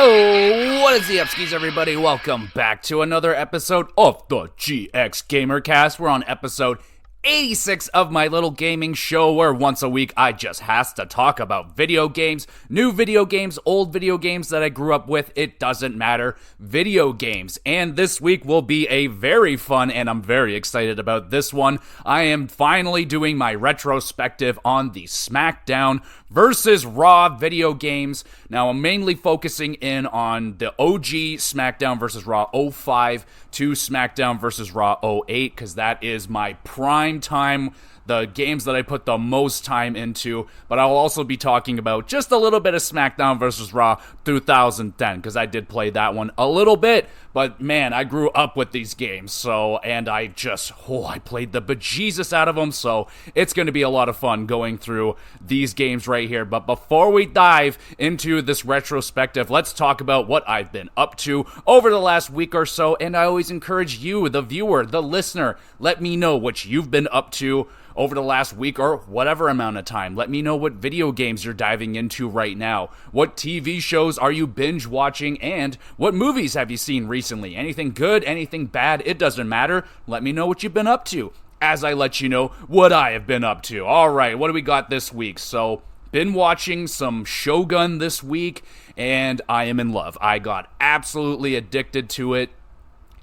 Yo, what is the upskis, everybody? Welcome back to another episode of the GXGamerCast. We're on episode 86 of my little gaming show where once a week I just has to talk about video games, new video games, old video games that I grew up with. It doesn't matter. Video games. And this week will be a very fun, and I'm very excited about this one. I am finally doing my retrospective on the SmackDown versus Raw video games. Now, I'm mainly focusing in on the OG SmackDown versus Raw 05 to SmackDown versus Raw 08, because that is my prime time, the games that I put the most time into. But I'll also be talking about just a little bit of SmackDown versus Raw 2010, because I did play that one a little bit. But man, I grew up with these games, and I played the bejesus out of them, so it's going to be a lot of fun going through these games right here. But before we dive into this retrospective, let's talk about what I've been up to over the last week or so, and I always encourage you, the viewer, the listener, let me know what you've been up to over the last week or whatever amount of time. Let me know what video games you're diving into right now. What TV shows are you binge watching, and what movies have you seen recently? Anything good, anything bad, it doesn't matter. Let me know what you've been up to as I let you know what I have been up to. All right, what do we got this week? So, been watching some Shogun this week, and I am in love. I got absolutely addicted to it.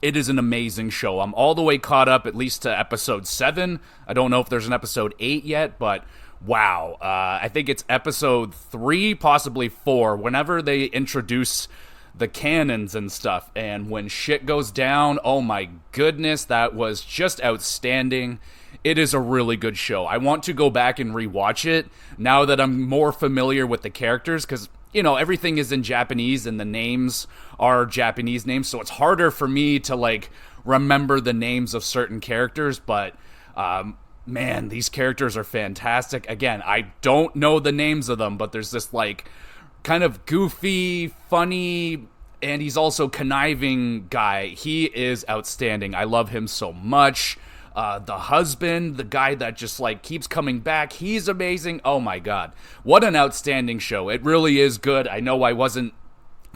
It is an amazing show. I'm all the way caught up, at least to episode 7. I don't know if there's an episode 8 yet, but wow. I think it's episode 3, possibly 4, whenever they introduce the cannons and stuff. And when shit goes down, oh my goodness, that was just outstanding. It is a really good show. I want to go back and rewatch it now that I'm more familiar with the characters, because everything is in Japanese and the names are Japanese names, so it's harder for me to, remember the names of certain characters, but, man, these characters are fantastic. Again, I don't know the names of them, but there's this, kind of goofy, funny, and he's also conniving guy. He is outstanding. I love him so much. The husband, the guy that just keeps coming back, he's amazing. Oh my god, what an outstanding show. It really is good. I know I wasn't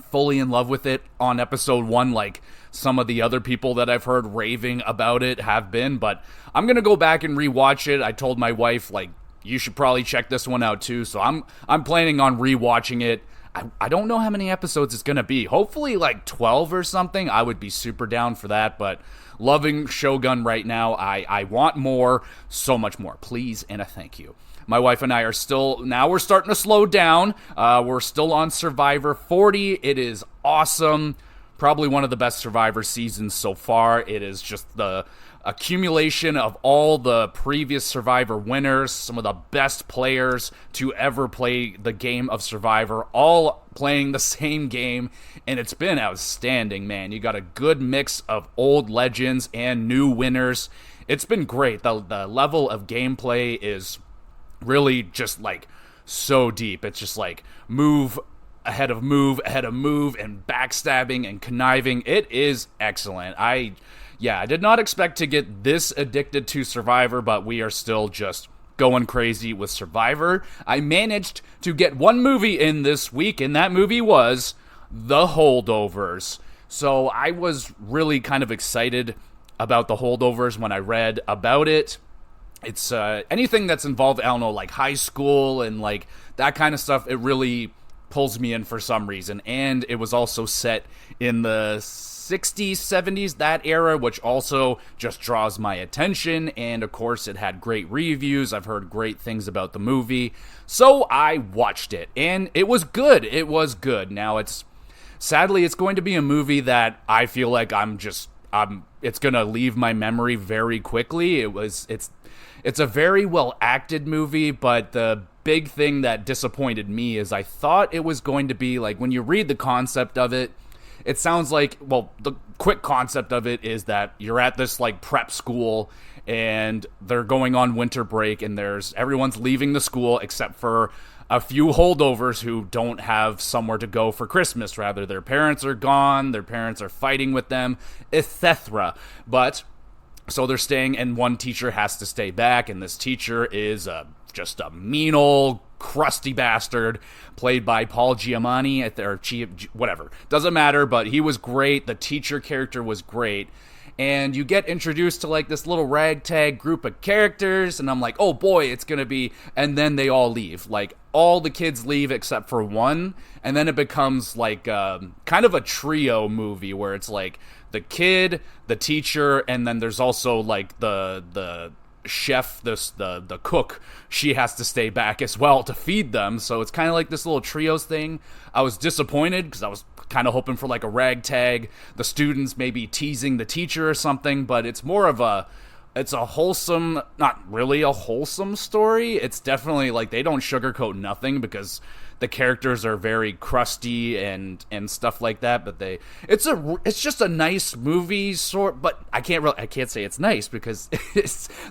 fully in love with it on episode 1 like some of the other people that I've heard raving about it have been, but I'm gonna go back and rewatch it. I told my wife, you should probably check this one out too, so I'm planning on rewatching it. I don't know how many episodes it's gonna be. Hopefully 12 or something. I would be super down for that, but loving Shogun right now. I want more, so much more. Please and a thank you. My wife and I are we're starting to slow down. We're still on Survivor 40. It is awesome. Probably one of the best Survivor seasons so far. It is just the accumulation of all the previous Survivor winners, some of the best players to ever play the game of Survivor, all playing the same game, and it's been outstanding, man. You got a good mix of old legends and new winners. It's been great. The level of gameplay is really just so deep. It's just move ahead of move, and backstabbing and conniving. It is excellent. I did not expect to get this addicted to Survivor, but we are still just going crazy with Survivor. I managed to get one movie in this week, and that movie was The Holdovers. So I was really kind of excited about The Holdovers when I read about it. It's anything that's involved, I don't know, high school and that kind of stuff, it really pulls me in for some reason. And it was also set in the 60s, 70s, that era, which also just draws my attention. And of course, it had great reviews. I've heard great things about the movie. So I watched it, and it was good. It was good. Now, sadly, it's going to be a movie that I feel like it's going to leave my memory very quickly. It's a very well acted movie, but the big thing that disappointed me is I thought it was going to be when you read the concept of it, it sounds the quick concept of it is that you're at this prep school and they're going on winter break, and everyone's leaving the school except for a few holdovers who don't have somewhere to go for Christmas. Rather, their parents are gone, their parents are fighting with them, etc. But so they're staying, and one teacher has to stay back, and this teacher is just a mean old crusty bastard played by Paul Giamatti, or whatever. Doesn't matter, but he was great. The teacher character was great. And you get introduced to like this little ragtag group of characters, and I'm like, oh boy, it's gonna be, and then they all leave. Like, all the kids leave except for one, and then it becomes like kind of a trio movie where it's like the kid, the teacher, and then there's also like the chef, the cook. She has to stay back as well to feed them, so it's kind of like this little trios thing. I was disappointed because I was kind of hoping for like a ragtag, the students maybe teasing the teacher or something, but it's more of it's a wholesome, not really a wholesome story. It's definitely like they don't sugarcoat nothing because the characters are very crusty and stuff like that, but it's just a nice movie but I can't say it's nice because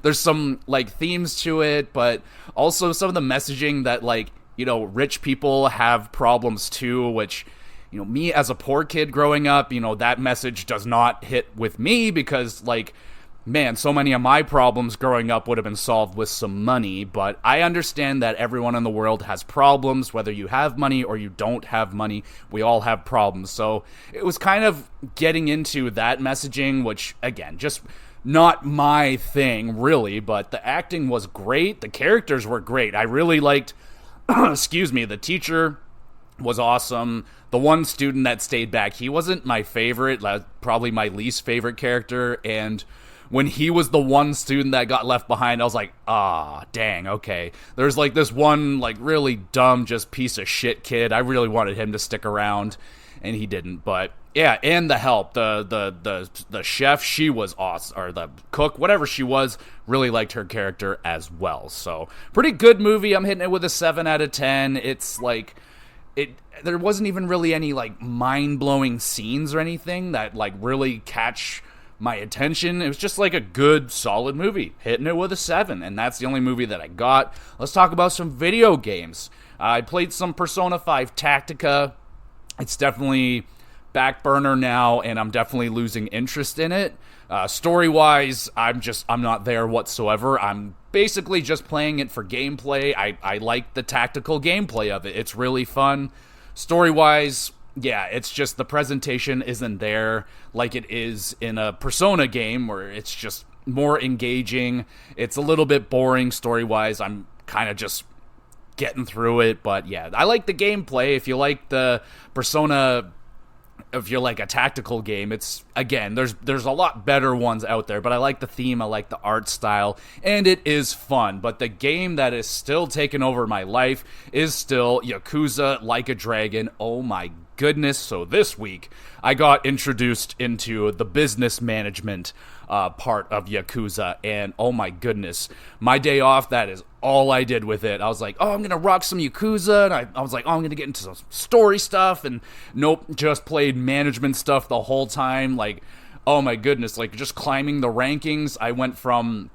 there's some like themes to it, but also some of the messaging that like, you know, rich people have problems too, which, you know, me as a poor kid growing up, you know, that message does not hit with me because, like, man, so many of my problems growing up would have been solved with some money, but I understand that everyone in the world has problems, whether you have money or you don't have money, we all have problems. So it was kind of getting into that messaging, which, again, just not my thing, really, but the acting was great, the characters were great. I really liked, the teacher was awesome. The one student that stayed back, he wasn't my favorite, probably my least favorite character, and when he was the one student that got left behind, I was like, dang, okay. There's like this one like really dumb, just piece of shit kid. I really wanted him to stick around, and he didn't. But yeah, and the help, the chef, she was awesome, or the cook, whatever she was, really liked her character as well. So pretty good movie. I'm hitting it with a 7 out of 10. It's like, there wasn't even really any like mind-blowing scenes or anything that like really catch my attention. It was just like a good, solid movie. Hitting it with a 7, and that's the only movie that I got. Let's talk about some video games. I played some Persona 5 Tactica. It's definitely back burner now, and I'm definitely losing interest in it. Story-wise, I'm not there whatsoever. I'm basically just playing it for gameplay. I like the tactical gameplay of it. It's really fun. Story-wise, yeah, it's just the presentation isn't there like it is in a Persona game where it's just more engaging. It's a little bit boring story-wise. I'm kind of just getting through it, but yeah, I like the gameplay. If you like the Persona, if you're like a tactical game, it's, again, there's a lot better ones out there, but I like the theme, I like the art style, and it is fun. But the game that is still taking over my life is still Yakuza Like a Dragon. Oh my goodness. So this week I got introduced into the business management part of Yakuza, and oh my goodness, my day off, that is all I did with it. I was like, oh, I'm gonna rock some Yakuza, and I was like, oh, I'm gonna get into some story stuff, and nope, just played management stuff the whole time. Like, oh my goodness, like just climbing the rankings. I went from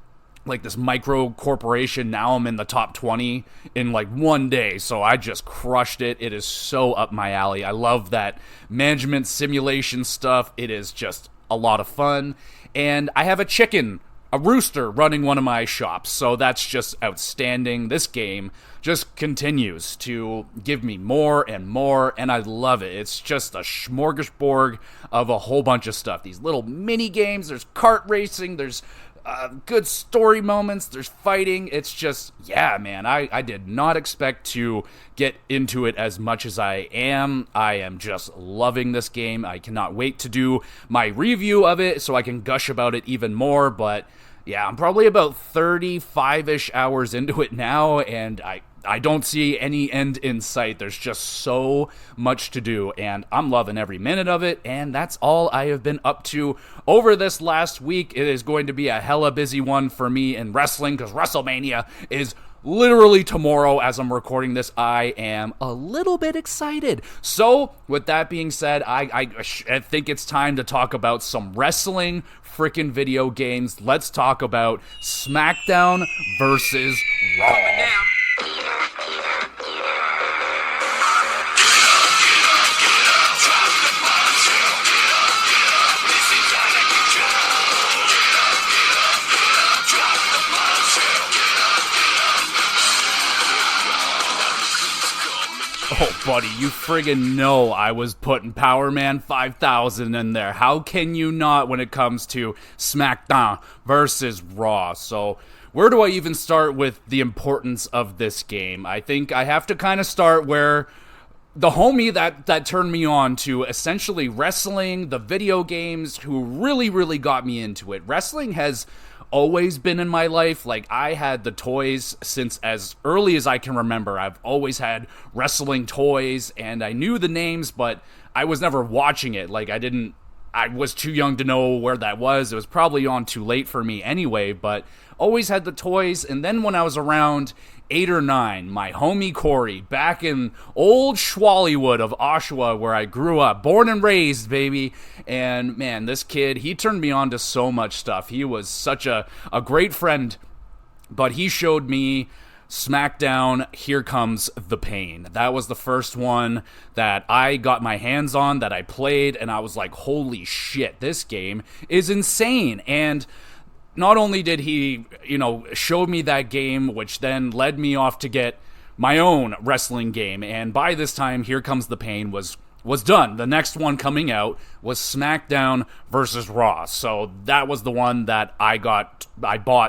like this micro corporation, now I'm in the top 20 in like one day, so I just crushed it. It is so up my alley. I love that management simulation stuff. It is just a lot of fun, and I have a rooster running one of my shops, so that's just outstanding. This game just continues to give me more and more, and I love it. It's just a smorgasbord of a whole bunch of stuff. These little mini games, there's kart racing, there's good story moments, there's fighting. It's just, yeah, man, I did not expect to get into it as much as I am. I am just loving this game. I cannot wait to do my review of it so I can gush about it even more, but yeah, I'm probably about 35-ish hours into it now, and I don't see any end in sight. There's just so much to do, and I'm loving every minute of it, and that's all I have been up to over this last week. It is going to be a hella busy one for me in wrestling, because WrestleMania is literally tomorrow as I'm recording this. I am a little bit excited. So, with that being said, I think it's time to talk about some wrestling freaking video games. Let's talk about SmackDown versus Raw. Oh, buddy, you friggin' know I was putting Power Man 5000 in there. How can you not when it comes to SmackDown versus Raw? So, where do I even start with the importance of this game? I think I have to kind of start where the homie that turned me on to essentially wrestling, the video games, who really got me into it. Wrestling has always been in my life. Like, I had the toys since as early as I can remember. I've always had wrestling toys, and I knew the names, but I was never watching it. Like, I was too young to know where that was. It was probably on too late for me anyway, but always had the toys. And then when I was around 8 or 9, my homie Corey, back in old Schwallywood of Oshawa, where I grew up, born and raised, baby. And man, this kid, he turned me on to so much stuff. He was such a great friend, but he showed me SmackDown, Here Comes the Pain. That was the first one that I got my hands on, that I played, and I was like, holy shit, this game is insane. And not only did he, show me that game, which then led me off to get my own wrestling game, and by this time, Here Comes the Pain was done. The next one coming out was SmackDown versus Raw. So that was the one that I bought.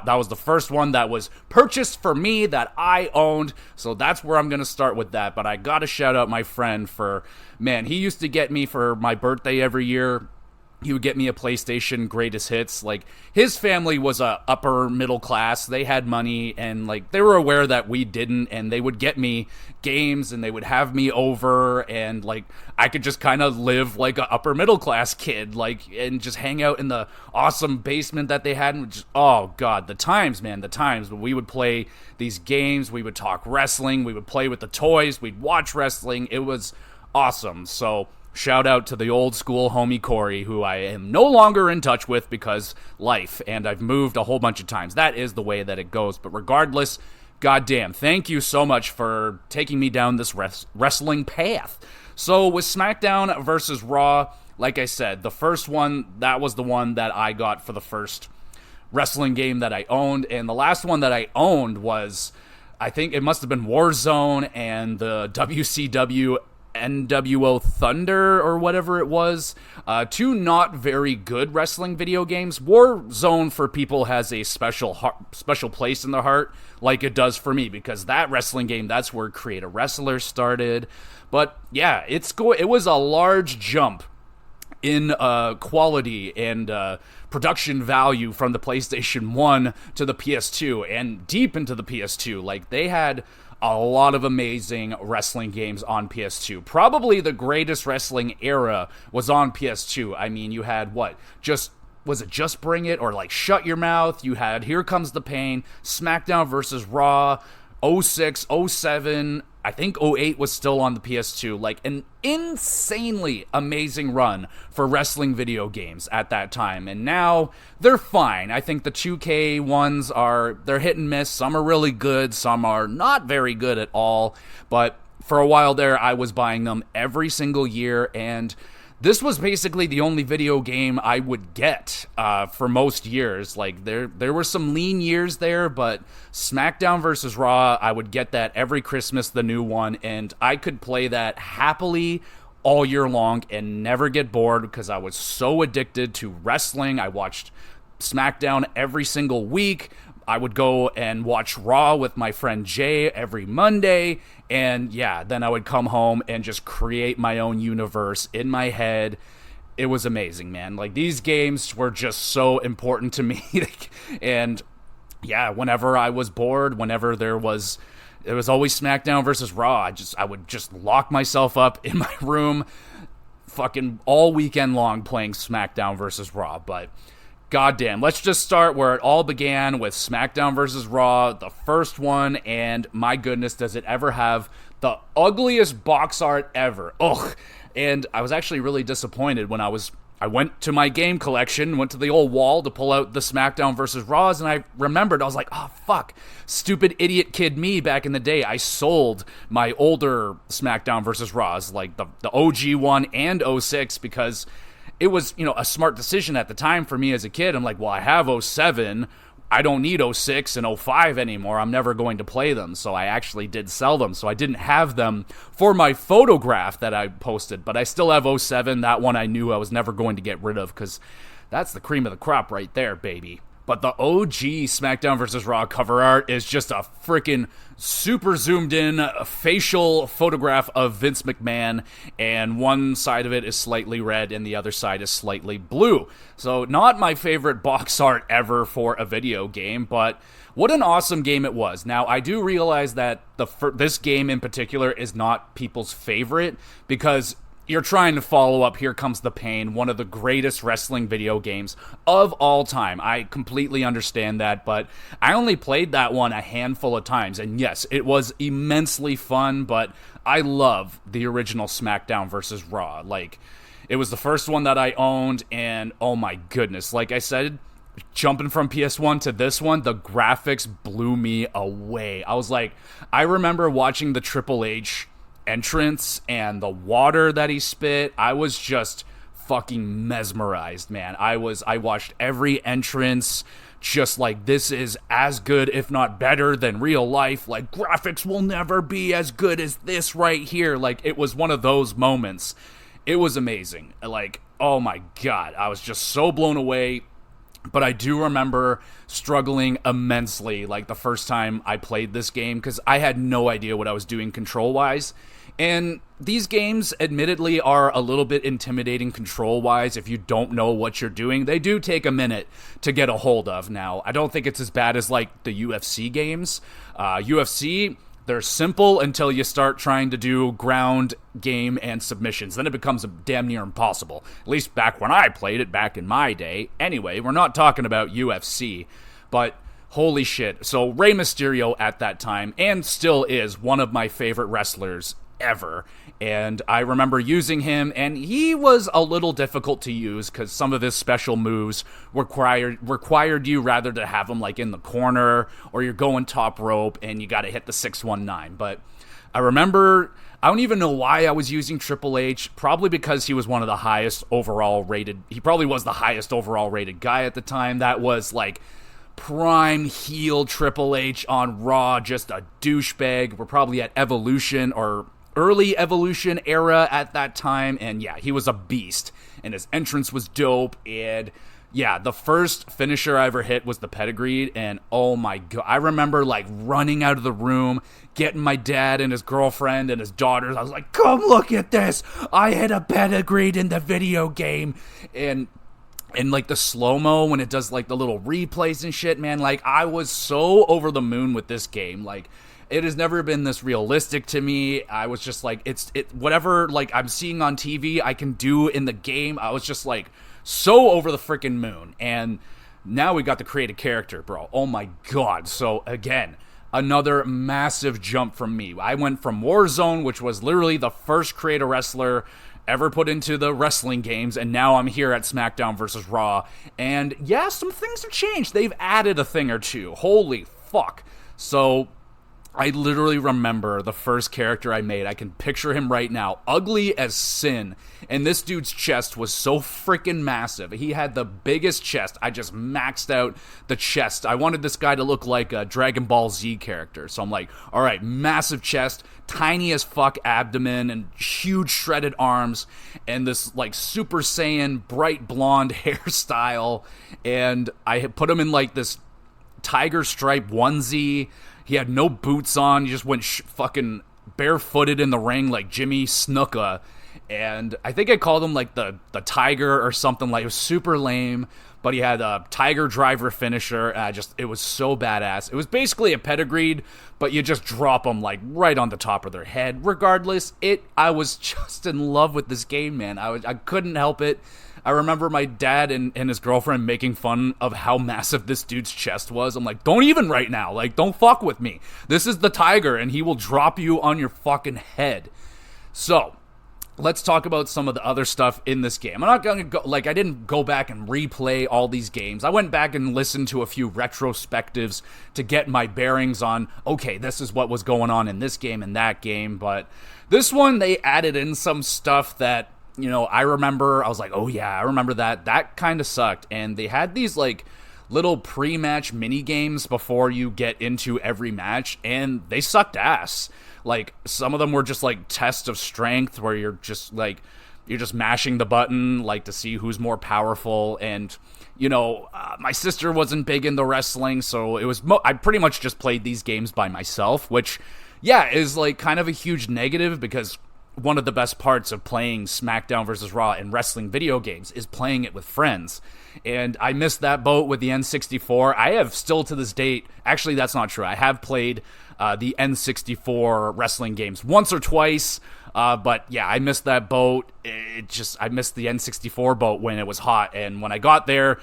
That was the first one that was purchased for me, that I owned. So that's where I'm going to start with that. But I got to shout out my friend he used to get me for my birthday every year. He would get me a PlayStation Greatest Hits. Like, his family was a upper middle class. They had money, and like, they were aware that we didn't, and they would get me games, and they would have me over, and like, I could just kind of live like a upper middle class kid, like, and just hang out in the awesome basement that they had. And just, oh god, the times, man, the times when we would play these games, we would talk wrestling, we would play with the toys, we'd watch wrestling. It was awesome. So shout out to the old school homie Corey, who I am no longer in touch with because life, and I've moved a whole bunch of times. That is the way that it goes. But regardless, goddamn, thank you so much for taking me down this wrestling path. So with SmackDown versus Raw, like I said, the first one, that was the one that I got for the first wrestling game that I owned. And the last one that I owned was, I think it must have been Warzone and the WCW NWO Thunder or whatever it was. Two not very good wrestling video games. Warzone, for people, has a special place in the heart, like it does for me, because that wrestling game, that's where Create a Wrestler started. But yeah, it was a large jump in quality and production value from the PlayStation 1 to the PS2 and deep into the PS2. Like, they had a lot of amazing wrestling games on PS2. Probably the greatest wrestling era was on PS2. I mean, you had was it Just Bring It, or like Shut Your Mouth? You had Here Comes the Pain, SmackDown versus Raw, 06, 07, I think 08 was still on the PS2. Like, an insanely amazing run for wrestling video games at that time. And now they're fine. I think the 2K ones they're hit and miss. Some are really good, some are not very good at all. But for a while there, I was buying them every single year, and this was basically the only video game I would get for most years. Like, there were some lean years there, but SmackDown vs. Raw, I would get that every Christmas, the new one, and I could play that happily all year long and never get bored because I was so addicted to wrestling. I watched SmackDown every single week. I would go and watch Raw with my friend Jay every Monday, and yeah, then I would come home and just create my own universe in my head. It was amazing, man. Like, these games were just so important to me. And yeah, whenever I was bored, whenever it was always SmackDown versus Raw, I would just lock myself up in my room fucking all weekend long playing SmackDown versus Raw. But goddamn, let's just start where it all began, with SmackDown vs. Raw, the first one, and my goodness, does it ever have the ugliest box art ever. Ugh. And I was actually really disappointed when I went to my game collection, went to the old wall to pull out the SmackDown vs. Raws, and I remembered, I was like, oh, fuck, stupid idiot kid me back in the day. I sold my older SmackDown vs. Raws, like the OG one and 06, because it was, a smart decision at the time for me as a kid. I'm like, well, I have 07. I don't need '06 and '05 anymore. I'm never going to play them. So I actually did sell them. So I didn't have them for my photograph that I posted. But I still have '07. That one I knew I was never going to get rid of because that's the cream of the crop right there, baby. But the OG SmackDown vs. Raw cover art is just a freaking super zoomed in facial photograph of Vince McMahon, and one side of it is slightly red and the other side is slightly blue. So not my favorite box art ever for a video game, but what an awesome game it was. Now, I do realize that this game in particular is not people's favorite because you're trying to follow up Here Comes the Pain, one of the greatest wrestling video games of all time. I completely understand that, but I only played that one a handful of times, and yes, it was immensely fun, but I love the original SmackDown vs. Raw. Like, it was the first one that I owned, and oh my goodness, like I said, jumping from PS1 to this one, the graphics blew me away. I remember watching the Triple H entrance and the water that he spit. I was just fucking mesmerized, man. I watched every entrance, just like, this is as good, if not better, than real life. Like, graphics will never be as good as this right here. Like, it was one of those moments. It was amazing. Like, oh my god, I was just so blown away. But I do remember struggling immensely, like, the first time I played this game, because I had no idea what I was doing control-wise. And these games, admittedly, are a little bit intimidating control-wise if you don't know what you're doing. They do take a minute to get a hold of. Now, I don't think it's as bad as, like, the UFC games. UFC, they're simple until you start trying to do ground game and submissions. Then it becomes damn near impossible. At least back when I played it, back in my day. Anyway, we're not talking about UFC, but holy shit. So Rey Mysterio at that time, and still is, one of my favorite wrestlers ever. And I remember using him, and he was a little difficult to use because some of his special moves required you rather to have him like in the corner, or you're going top rope and you got to hit the 619. But I remember, I don't even know why I was using Triple H, probably because he was one of the highest overall rated, he probably was the highest overall rated guy at the time. That was like prime heel Triple H on Raw, just a douchebag. We're probably at Evolution or early Evolution era at that time, and yeah, he was a beast, and his entrance was dope. And yeah, the first finisher I ever hit was the pedigree, and oh my god, I remember like running out of the room, getting my dad and his girlfriend and his daughters. I was like, come look at this, I hit a pedigree in the video game. And like the slow-mo when it does like the little replays and shit, man, like I was so over the moon with this game. Like, it has never been this realistic to me. I was just like, whatever like I'm seeing on TV, I can do in the game. I was just like so over the freaking moon. And now we got to create a character, bro. Oh my god. So again, another massive jump from me. I went from Warzone, which was literally the first create a wrestler ever put into the wrestling games, and now I'm here at SmackDown vs. Raw. And yeah, some things have changed. They've added a thing or two. Holy fuck. So I literally remember the first character I made. I can picture him right now, ugly as sin, and this dude's chest was so freaking massive. He had the biggest chest. I just maxed out the chest. I wanted this guy to look like a Dragon Ball Z character, so I'm like, alright, massive chest, tiny as fuck abdomen, and huge shredded arms, and this like Super Saiyan bright blonde hairstyle, and I had put him in like this tiger stripe onesie. He had no boots on. He just went fucking barefooted in the ring like Jimmy Snuka. And I think I called him like the Tiger or something. Like, it was super lame. But he had a Tiger Driver finisher. It was so badass. It was basically a pedigreed, but you just drop them like right on the top of their head. Regardless, I was just in love with this game, man. I couldn't help it. I remember my dad and his girlfriend making fun of how massive this dude's chest was. I'm like, don't even right now. Like, don't fuck with me. This is the Tiger, and he will drop you on your fucking head. So, let's talk about some of the other stuff in this game. I'm not going to go, like, I didn't go back and replay all these games. I went back and listened to a few retrospectives to get my bearings on, okay, this is what was going on in this game and that game. But this one, they added in some stuff that, you know, I remember, I was like, oh yeah, I remember that. That kind of sucked. And they had these, like, little pre-match mini games before you get into every match, and they sucked ass. Like, some of them were just like tests of strength where you're just mashing the button like to see who's more powerful. And my sister wasn't big into wrestling, so it was I pretty much just played these games by myself, which is like kind of a huge negative, because one of the best parts of playing SmackDown versus Raw and wrestling video games is playing it with friends. And I missed that boat with the N64. I have still to this date, actually that's not true, I have played the N64 wrestling games once or twice, but yeah, I missed that boat. I missed the N64 boat when it was hot, and when I got there,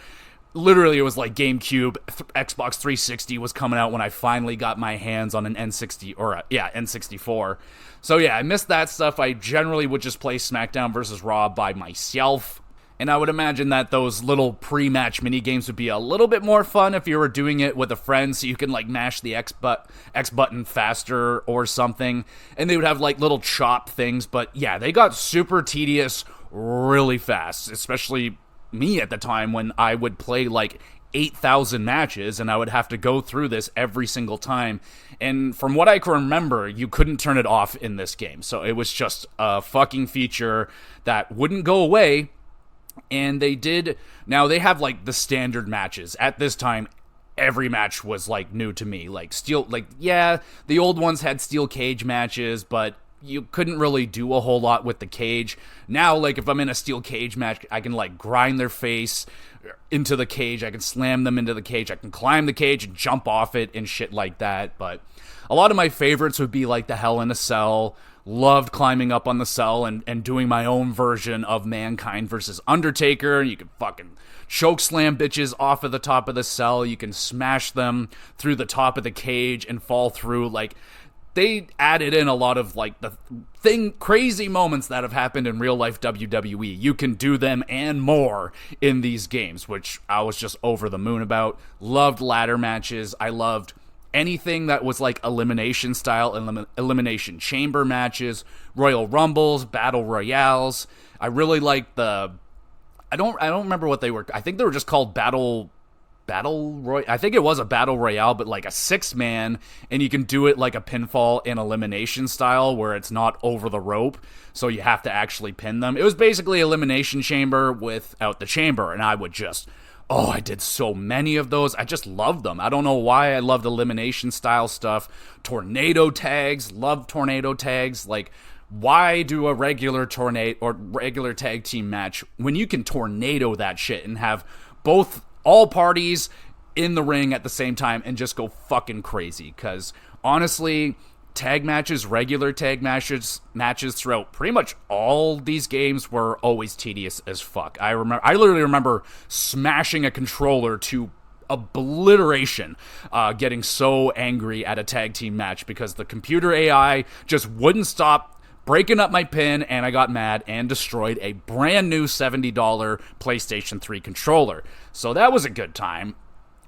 literally it was like GameCube, Xbox 360 was coming out when I finally got my hands on an N64. So yeah, I missed that stuff. I generally would just play SmackDown versus Raw by myself. And I would imagine that those little pre-match mini games would be a little bit more fun if you were doing it with a friend, so you can like mash the X button faster or something. And they would have like little chop things, but yeah, they got super tedious really fast, especially me at the time when I would play like 8,000 matches and I would have to go through this every single time. And from what I can remember, you couldn't turn it off in this game. So it was just a fucking feature that wouldn't go away. And now they have like the standard matches. At this time, every match was like new to me. The old ones had steel cage matches, but you couldn't really do a whole lot with the cage. Now, like, if I'm in a steel cage match, I can like grind their face into the cage, I can slam them into the cage, I can climb the cage and jump off it and shit like that. But a lot of my favorites would be like the Hell in a Cell. Loved climbing up on the cell and doing my own version of Mankind versus Undertaker. You can fucking choke slam bitches off of the top of the cell. You can smash them through the top of the cage and fall through. Like, they added in a lot of like the crazy moments that have happened in real life WWE. You can do them and more in these games, which I was just over the moon about. Loved ladder matches. I loved anything that was like elimination style, elimination chamber matches, Royal Rumbles, Battle Royales. I really liked I don't remember what they were. I think they were just called I think it was a Battle Royale, but like a 6-man, and you can do it like a pinfall and elimination style where it's not over the rope, so you have to actually pin them. It was basically Elimination Chamber without the chamber, and I did so many of those. I just loved them. I don't know why I loved elimination style stuff. Tornado tags, loved tornado tags. Like, why do a regular regular tag team match when you can tornado that shit and have all parties in the ring at the same time and just go fucking crazy? Because honestly, regular tag matches throughout pretty much all these games were always tedious as fuck. I literally remember smashing a controller to obliteration, getting so angry at a tag team match because the computer AI just wouldn't stop breaking up my pin, and I got mad and destroyed a brand new $70 PlayStation 3 controller. So that was a good time.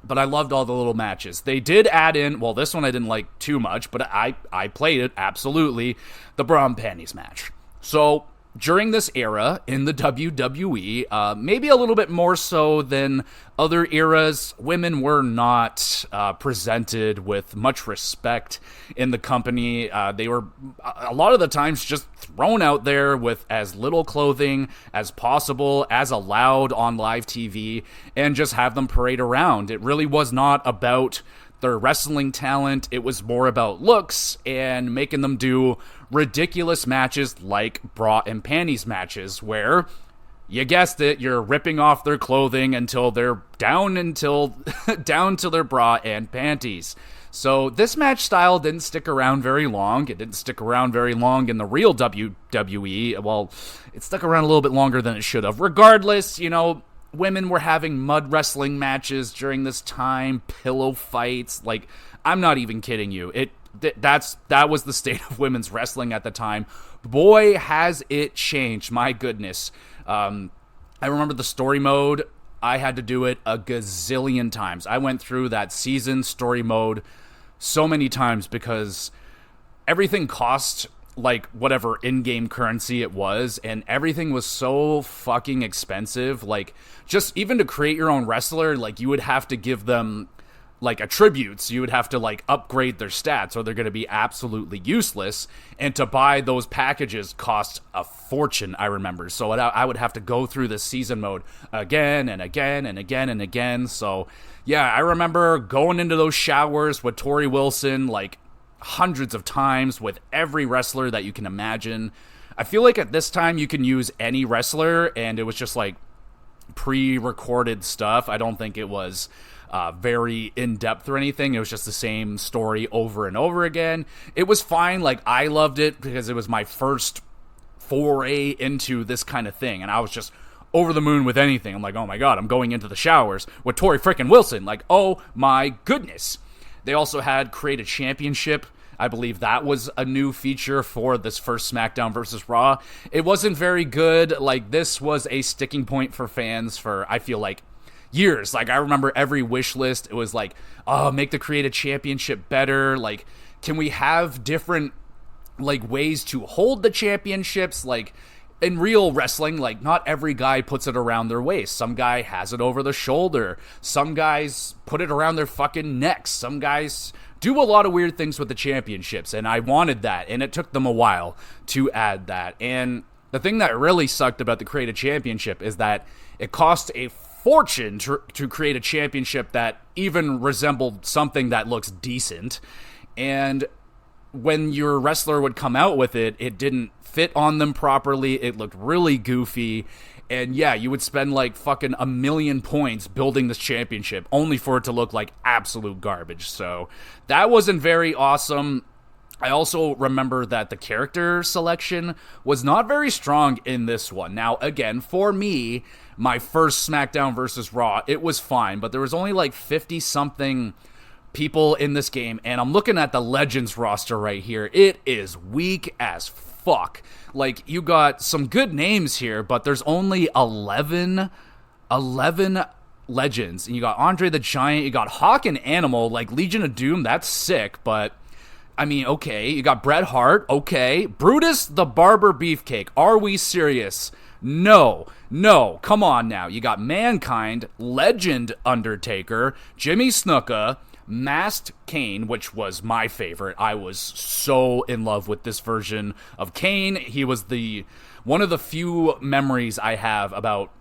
But I loved all the little matches. They did add in, well, this one I didn't like too much, but I played it, absolutely, the bra and panties match. So during this era in the WWE, maybe a little bit more so than other eras, women were not presented with much respect in the company. They were a lot of the times just thrown out there with as little clothing as possible, as allowed on live TV, and just have them parade around. It really was not about their wrestling talent. It was more about looks and making them do ridiculous matches like bra and panties matches, where, you guessed it, you're ripping off their clothing until they're down to their bra and panties. So this match style didn't stick around very long. It didn't stick around very long in the real WWE. Well, it stuck around a little bit longer than it should have. Regardless, women were having mud wrestling matches during this time, pillow fights. Like, I'm not even kidding you. That was the state of women's wrestling at the time. Boy, has it changed. My goodness. I remember the story mode. I had to do it a gazillion times. I went through that season story mode so many times because everything cost like whatever in-game currency it was, and everything was so fucking expensive. Like, just even to create your own wrestler, like, you would have to give them like attributes. You would have to like upgrade their stats, or they're going to be absolutely useless. And to buy those packages cost a fortune, I remember. So I would have to go through this season mode again and again and again and again. So yeah, I remember going into those showers with Tori Wilson like hundreds of times with every wrestler that you can imagine. I feel like at this time you can use any wrestler, and it was just like pre-recorded stuff. I don't think it was very in-depth or anything. It was just the same story over and over again. It was fine. Like, I loved it because it was my first foray into this kind of thing, and I was just over the moon with anything. I'm like, oh my god, I'm going into the showers with Tori frickin' Wilson. Like, oh my goodness. They also had Create a Championship. I believe that was a new feature for this first SmackDown versus Raw. It wasn't very good. Like, this was a sticking point for fans for, I feel like, years. Like, I remember every wish list, it was like, oh, make the Create a Championship better. Like, can we have different, like, ways to hold the championships? Like, in real wrestling, like, not every guy puts it around their waist. Some guy has it over the shoulder. Some guys put it around their fucking necks. Some guys do a lot of weird things with the championships, and I wanted that, and it took them a while to add that. And the thing that really sucked about the Create a Championship is that it cost a fortune to create a championship that even resembled something that looks decent. And when your wrestler would come out with it, it didn't fit on them properly. It looked really goofy. And yeah, you would spend like fucking 1,000,000 points building this championship only for it to look like absolute garbage. So that wasn't very awesome. I also remember that the character selection was not very strong in this one. Now, again, for me, my first SmackDown versus Raw, it was fine, but there was only like 50-something people in this game, and I'm looking at the Legends roster right here. It is weak as fuck. Like, you got some good names here, but there's only 11 Legends. And you got Andre the Giant, you got Hawk and Animal, like Legion of Doom, that's sick, but I mean, okay, you got Bret Hart, okay. Brutus the Barber Beefcake, are we serious? No, come on now. You got Mankind, Legend Undertaker, Jimmy Snuka, Masked Kane, which was my favorite. I was so in love with this version of Kane. He was one of the few memories I have about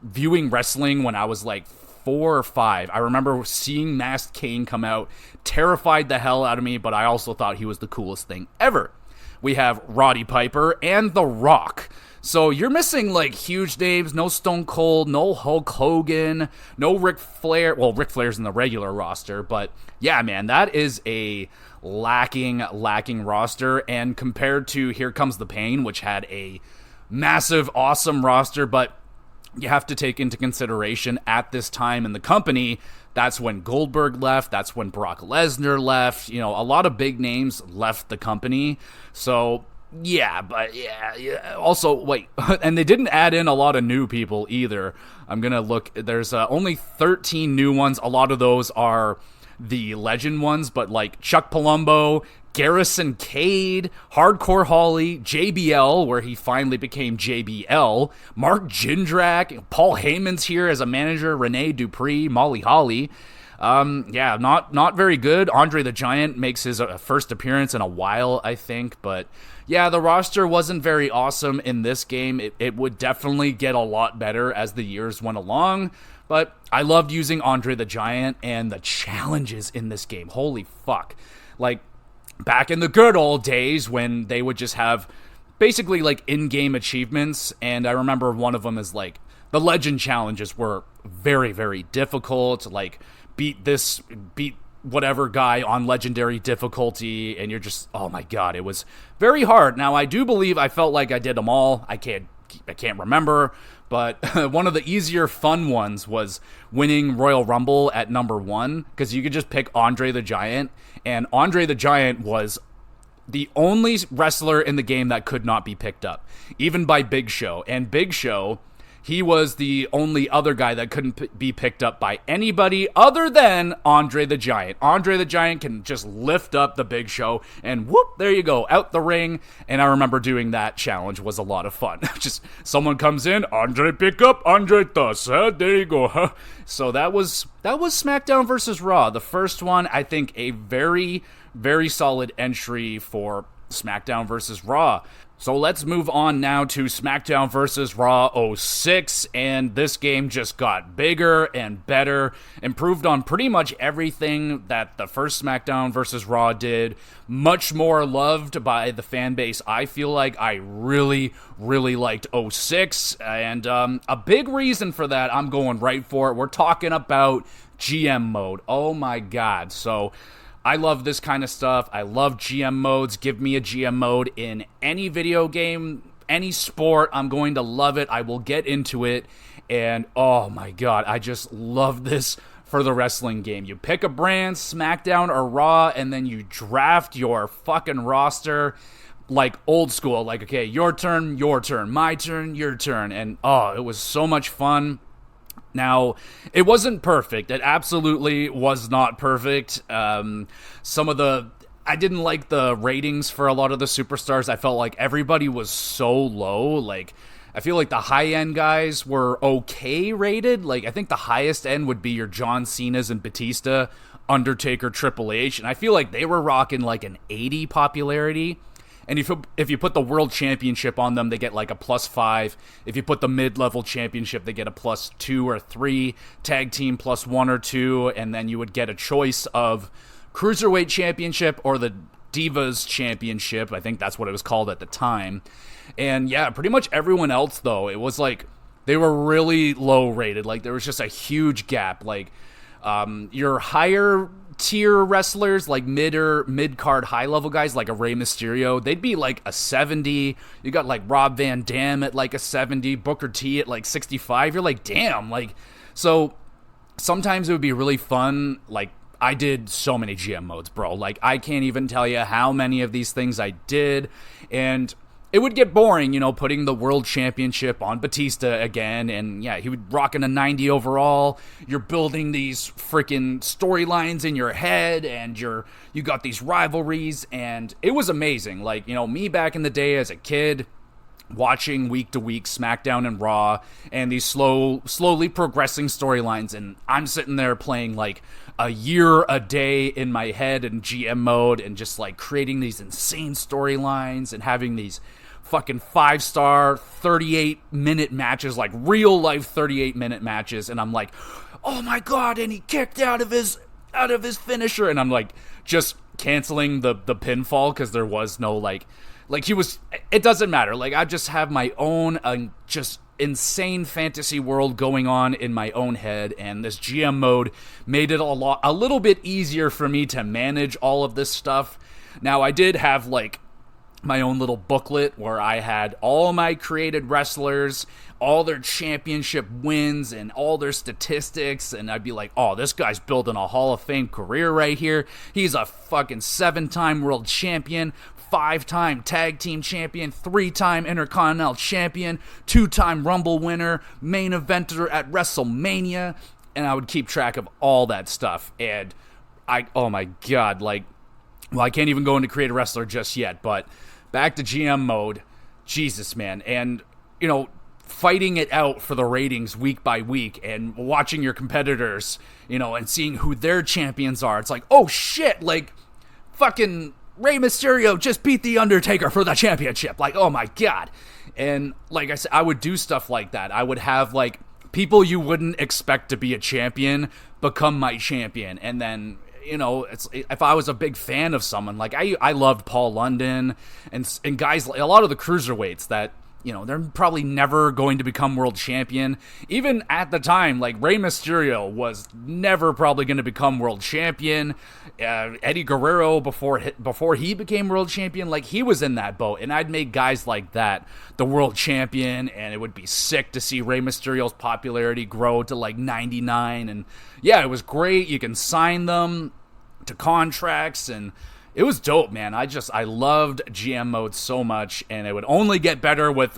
viewing wrestling when I was like 4 or 5. I remember seeing Masked Kane come out, terrified the hell out of me, but I also thought he was the coolest thing ever. We have Roddy Piper and The Rock. So you're missing like huge names, no Stone Cold, no Hulk Hogan, no Ric Flair. Well, Ric Flair's in the regular roster, but yeah, man, that is a lacking roster. And compared to Here Comes the Pain, which had a massive, awesome roster, but you have to take into consideration at this time in the company, that's when Goldberg left, that's when Brock Lesnar left, you know, a lot of big names left the company. So yeah, but yeah. Also, wait, and they didn't add in a lot of new people either. I'm gonna look, there's only 13 new ones. A lot of those are the legend ones, but like Chuck Palumbo, Garrison Cade, Hardcore Holly, JBL, where he finally became JBL, Mark Jindrak, Paul Heyman's here as a manager, Rene Dupree, Molly Holly. Yeah, not very good. Andre the Giant makes his first appearance in a while, I think, but yeah, the roster wasn't very awesome in this game. It would definitely get a lot better as the years went along, but I loved using Andre the Giant, and the challenges in this game, holy fuck. Like, back in the good old days when they would just have basically like in-game achievements, and I remember one of them is like, the legend challenges were very, very difficult, like beat whatever guy on legendary difficulty, and you're just, oh my god, it was very hard. Now, I do believe I felt like I did them all. I can't remember, but one of the easier fun ones was winning Royal Rumble at number 1, because you could just pick Andre the Giant, and Andre the Giant was the only wrestler in the game that could not be picked up, even by Big Show. And Big Show, he was the only other guy that couldn't be picked up by anybody other than Andre the Giant. Andre the Giant can just lift up the Big Show, and whoop, there you go, out the ring. And I remember doing that challenge. Was a lot of fun. Just someone comes in, Andre pick up, Andre toss, huh? There you go, huh? So that was SmackDown versus Raw. The first one, I think, a very, very solid entry for SmackDown versus Raw. So let's move on now to SmackDown vs. Raw '06, and this game just got bigger and better, improved on pretty much everything that the first SmackDown vs. Raw did, much more loved by the fan base. I feel like I really, really liked '06, and a big reason for that, I'm going right for it. We're talking about GM mode. Oh my god. So I love this kind of stuff. I love GM modes. Give me a GM mode in any video game, any sport. I'm going to love it. I will get into it. And oh my god, I just love this for the wrestling game. You pick a brand, SmackDown or Raw, and then you draft your fucking roster like old school. Like, okay, your turn, my turn, your turn. And oh, it was so much fun. Now, it wasn't perfect. It absolutely was not perfect. I didn't like the ratings for a lot of the superstars. I felt like everybody was so low. Like, I feel like the high-end guys were okay rated. Like, I think the highest end would be your John Cena's and Batista, Undertaker, Triple H. And I feel like they were rocking like an 80 popularity. And if you put the World Championship on them, they get like a +5. If you put the Mid-Level Championship, they get a +2 or 3. Tag Team +1 or 2. And then you would get a choice of Cruiserweight Championship or the Divas Championship. I think that's what it was called at the time. And yeah, pretty much everyone else, though, it was like they were really low rated. Like, there was just a huge gap. Like, your higher tier wrestlers, like mid-card high-level guys like a Rey Mysterio, they'd be like a 70. You got like Rob Van Dam at like a 70, Booker T at like 65. You're like, damn. Like, so sometimes it would be really fun. Like, I did so many GM modes, bro. Like, I can't even tell you how many of these things I did. And it would get boring, you know, putting the World Championship on Batista again, and yeah, he would rock in a 90 overall. You're building these freaking storylines in your head, and you got these rivalries, and it was amazing. Like, you know, me back in the day as a kid, watching week to week SmackDown and Raw, and these slowly progressing storylines, and I'm sitting there playing like a year a day in my head in GM mode, and just like creating these insane storylines and having these fucking 5-star 38-minute matches, like real life 38-minute matches, and I'm like, oh my god, and he kicked out of his finisher, and I'm like just canceling the pinfall because there was no like he was, it doesn't matter. Like, I just have my own just insane fantasy world going on in my own head, and this GM mode made it a little bit easier for me to manage all of this stuff. Now, I did have like my own little booklet where I had all my created wrestlers, all their championship wins, and all their statistics, and I'd be like, oh, this guy's building a Hall of Fame career right here. He's a fucking 7-time world champion, 5-time tag team champion, 3-time Intercontinental champion, 2-time Rumble winner, main eventer at WrestleMania, and I would keep track of all that stuff. And oh my god, like, well, I can't even go into create a wrestler just yet, but back to GM mode, Jesus, man. And, you know, fighting it out for the ratings week by week and watching your competitors, you know, and seeing who their champions are. It's like, oh shit, like, fucking Rey Mysterio just beat The Undertaker for the championship. Like, oh my god. And like I said, I would do stuff like that. I would have, like, people you wouldn't expect to be a champion become my champion. And then, you know, it's, if I was a big fan of someone, like I loved Paul London and guys, a lot of the cruiserweights that, you know, they're probably never going to become world champion. Even at the time, like, Rey Mysterio was never probably going to become world champion. Eddie Guerrero, before he became world champion, like, he was in that boat. And I'd make guys like that the world champion, and it would be sick to see Rey Mysterio's popularity grow to like 99. And yeah, it was great. You can sign them to contracts, and it was dope, man. I loved GM mode so much, and it would only get better with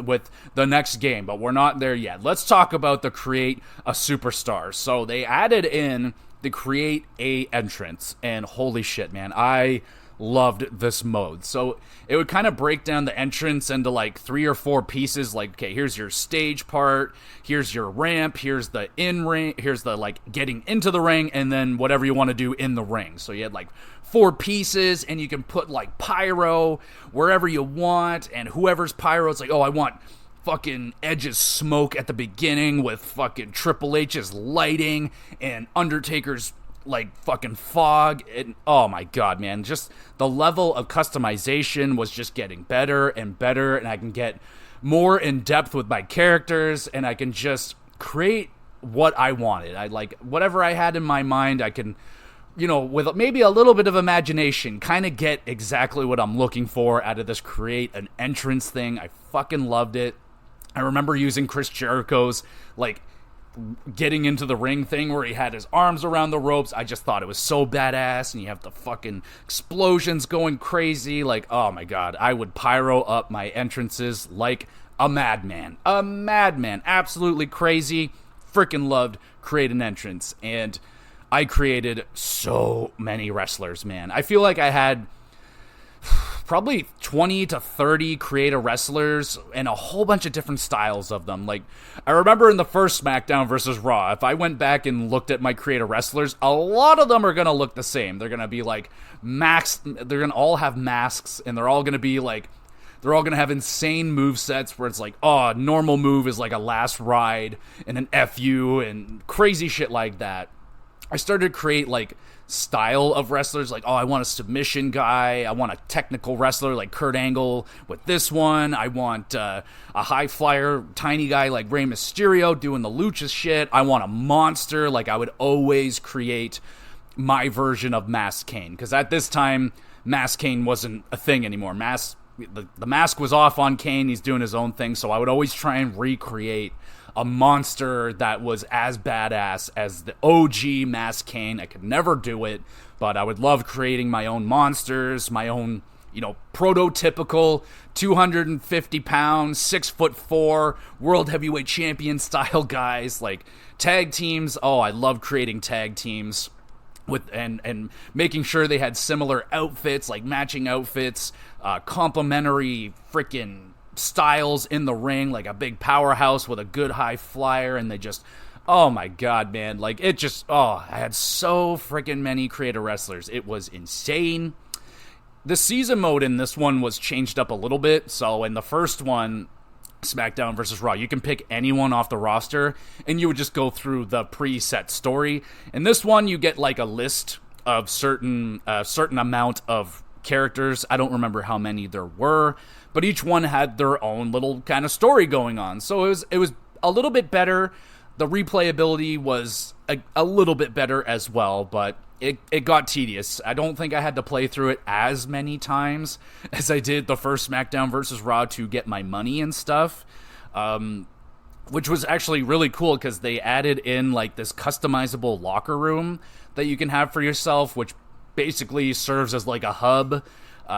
the next game, but we're not there yet. Let's talk about the Create a Superstar. So they added in the Create a entrance, and holy shit, man, I loved this mode. So it would kind of break down the entrance into like 3 or 4 pieces. Like, okay, here's your stage part, here's your ramp, here's the in ring, here's the like getting into the ring, and then whatever you want to do in the ring. So you had like 4 pieces, and you can put like pyro wherever you want, and whoever's pyro, it's like, oh, I want fucking Edge's smoke at the beginning with fucking Triple H's lighting and Undertaker's like fucking fog. And oh my god, man, just the level of customization was just getting better and better, and I can get more in depth with my characters, and I can just create what I wanted. I like whatever I had in my mind, I can, you know, with maybe a little bit of imagination, kind of get exactly what I'm looking for out of this Create an Entrance thing. I fucking loved it. I remember using Chris Jericho's like getting into the ring thing where he had his arms around the ropes. I just thought it was so badass, and you have the fucking explosions going crazy. Like, oh my god, I would pyro up my entrances like a madman. A madman. Absolutely crazy. Freaking loved Create an Entrance, and I created so many wrestlers, man. I feel like I had probably 20 to 30 Create a Wrestlers and a whole bunch of different styles of them. Like, I remember in the first SmackDown versus Raw, if I went back and looked at my Create a Wrestlers, a lot of them are going to look the same. They're going to be like they're going to all have masks, and they're all going to be like, they're all going to have insane move sets where it's like, oh, normal move is like a last ride and an FU and crazy shit like that. I started to create like style of wrestlers, like, oh, I want a submission guy, I want a technical wrestler like Kurt Angle with this one, I want a high flyer tiny guy like Rey Mysterio doing the lucha shit, I want a monster. Like, I would always create my version of Masked Kane, because at this time Masked Kane wasn't a thing anymore. The mask was off on Kane, he's doing his own thing, so I would always try and recreate a monster that was as badass as the OG Masked Kane. I could never do it, but I would love creating my own monsters, my own, you know, prototypical 250 pounds, 6'4", world heavyweight champion style guys. Like, tag teams, oh, I love creating tag teams with and making sure they had similar outfits, like matching outfits, complementary freaking styles in the ring, like a big powerhouse with a good high flyer, and they just, oh my god, man, like, it just, oh, I had so freaking many Create a Wrestlers. It was insane. The season mode in this one was changed up a little bit. So in the first one, SmackDown versus Raw, you can pick anyone off the roster, and you would just go through the preset story. In this one, you get like a list of certain amount of characters. I don't remember how many there were, but each one had their own little kind of story going on. So it was a little bit better. The replayability was a little bit better as well, but it got tedious. I don't think I had to play through it as many times as I did the first SmackDown versus Raw to get my money and stuff, which was actually really cool because they added in like this customizable locker room that you can have for yourself, which basically serves as like a hub.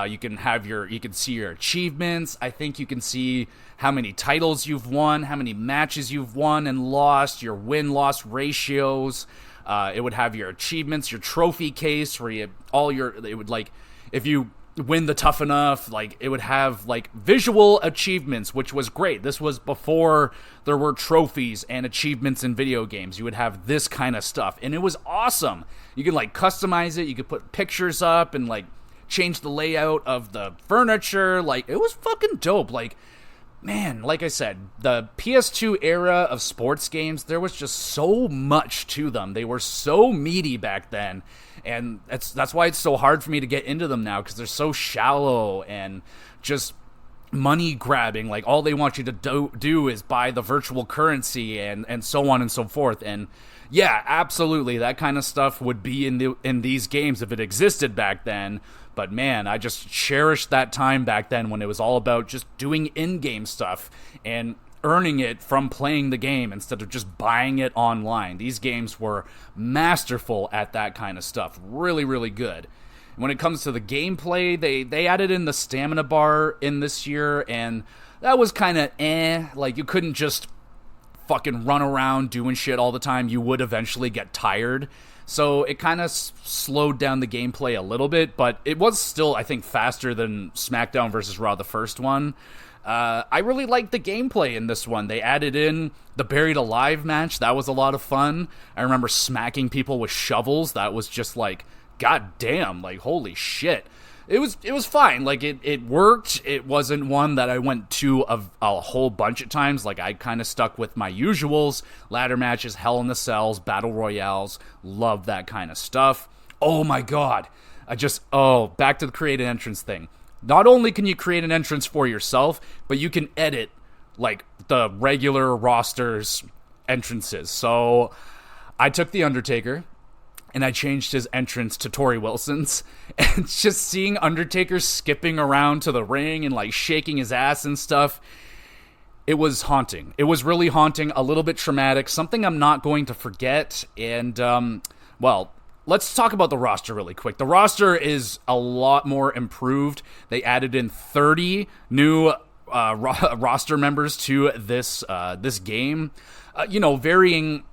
You can see your achievements. I think you can see how many titles you've won, how many matches you've won and lost, your win-loss ratios. It would have your achievements, your trophy case, where it would like, if you win the Tough Enough, like, it would have like visual achievements, which was great. This was before there were trophies and achievements in video games. You would have this kind of stuff, and it was awesome. You could like customize it. You could put pictures up and like change the layout of the furniture. Like, it was fucking dope. Like, man, like I said, the PS2 era of sports games, there was just so much to them. They were so meaty back then, and that's why it's so hard for me to get into them now, because they're so shallow and just money grabbing. Like, all they want you to do is buy the virtual currency and so on and so forth. And yeah, absolutely, that kind of stuff would be in these games if it existed back then. But man, I just cherished that time back then when it was all about just doing in-game stuff and earning it from playing the game instead of just buying it online. These games were masterful at that kind of stuff. Really, really good. When it comes to the gameplay, they added in the stamina bar in this year, and that was kind of like, you couldn't just fucking run around doing shit all the time. You would eventually get tired. So it kind of slowed down the gameplay a little bit, but it was still, I think, faster than SmackDown vs. Raw, the first one. I really liked the gameplay in this one. They added in the Buried Alive match. That was a lot of fun. I remember smacking people with shovels. That was just like, god damn, like, holy shit. It was fine. Like, it worked. It wasn't one that I went to a whole bunch of times. Like, I kind of stuck with my usuals. Ladder matches, Hell in the Cells, Battle Royales. Love that kind of stuff. Oh my god. Back to the create an entrance thing. Not only can you create an entrance for yourself, but you can edit, like, the regular roster's entrances. So, I took The Undertaker, and I changed his entrance to Torrie Wilson's, and just seeing Undertaker skipping around to the ring and, like, shaking his ass and stuff, it was haunting. It was really haunting, a little bit traumatic, something I'm not going to forget, and, let's talk about the roster really quick. The roster is a lot more improved. They added in 30 new roster members to this game, varying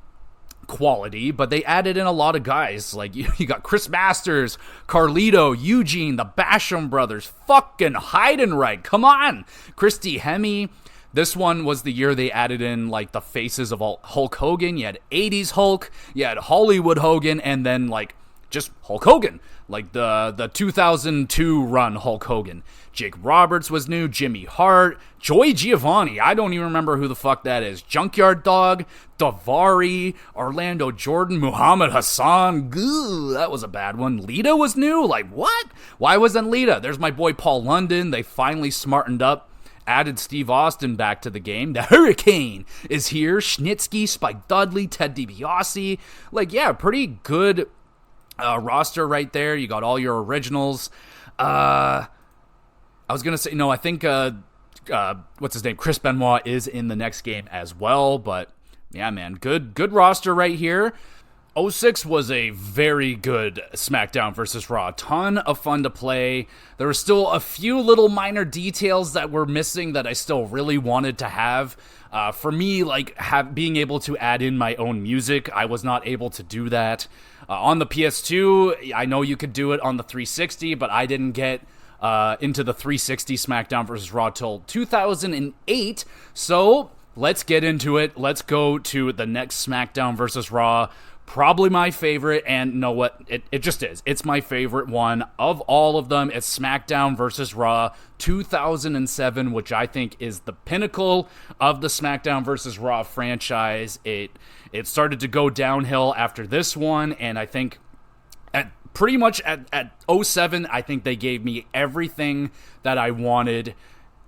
quality, but they added in a lot of guys. Like, you got Chris Masters, Carlito, Eugene, the Basham brothers, fucking Heidenreich, come on, Christy Hemme. This one was the year they added in, like, the faces of Hulk Hogan. You had 80s Hulk, you had Hollywood Hogan, and then, like, just Hulk Hogan, like the 2002 run Hulk Hogan. Jake Roberts was new, Jimmy Hart, Joey Giovanni, I don't even remember who the fuck that is, Junkyard Dog, Davari, Orlando Jordan, Muhammad Hassan, that was a bad one. Lita was new, like, what? Why wasn't Lita? There's my boy Paul London. They finally smartened up, added Steve Austin back to the game. The Hurricane is here, Schnitzky, Spike Dudley, Ted DiBiase, like, yeah, pretty good roster right there. You got all your originals. I was gonna say, no, I think what's his name, Chris Benoit is in the next game as well, but yeah, man, good roster right here. 06 was a very good SmackDown vs. Raw. Ton of fun to play. There were still a few little minor details that were missing that I still really wanted to have. For me, like, being able to add in my own music, I was not able to do that. On the PS2, I know you could do it on the 360, but I didn't get into the 360 SmackDown vs. Raw till 2008. So let's get into it. Let's go to the next SmackDown vs. Raw. Probably my favorite, and know what? It just is. It's my favorite one of all of them. It's SmackDown vs. Raw 2007, which I think is the pinnacle of the SmackDown vs. Raw franchise. It started to go downhill after this one, and I think at 07, I think they gave me everything that I wanted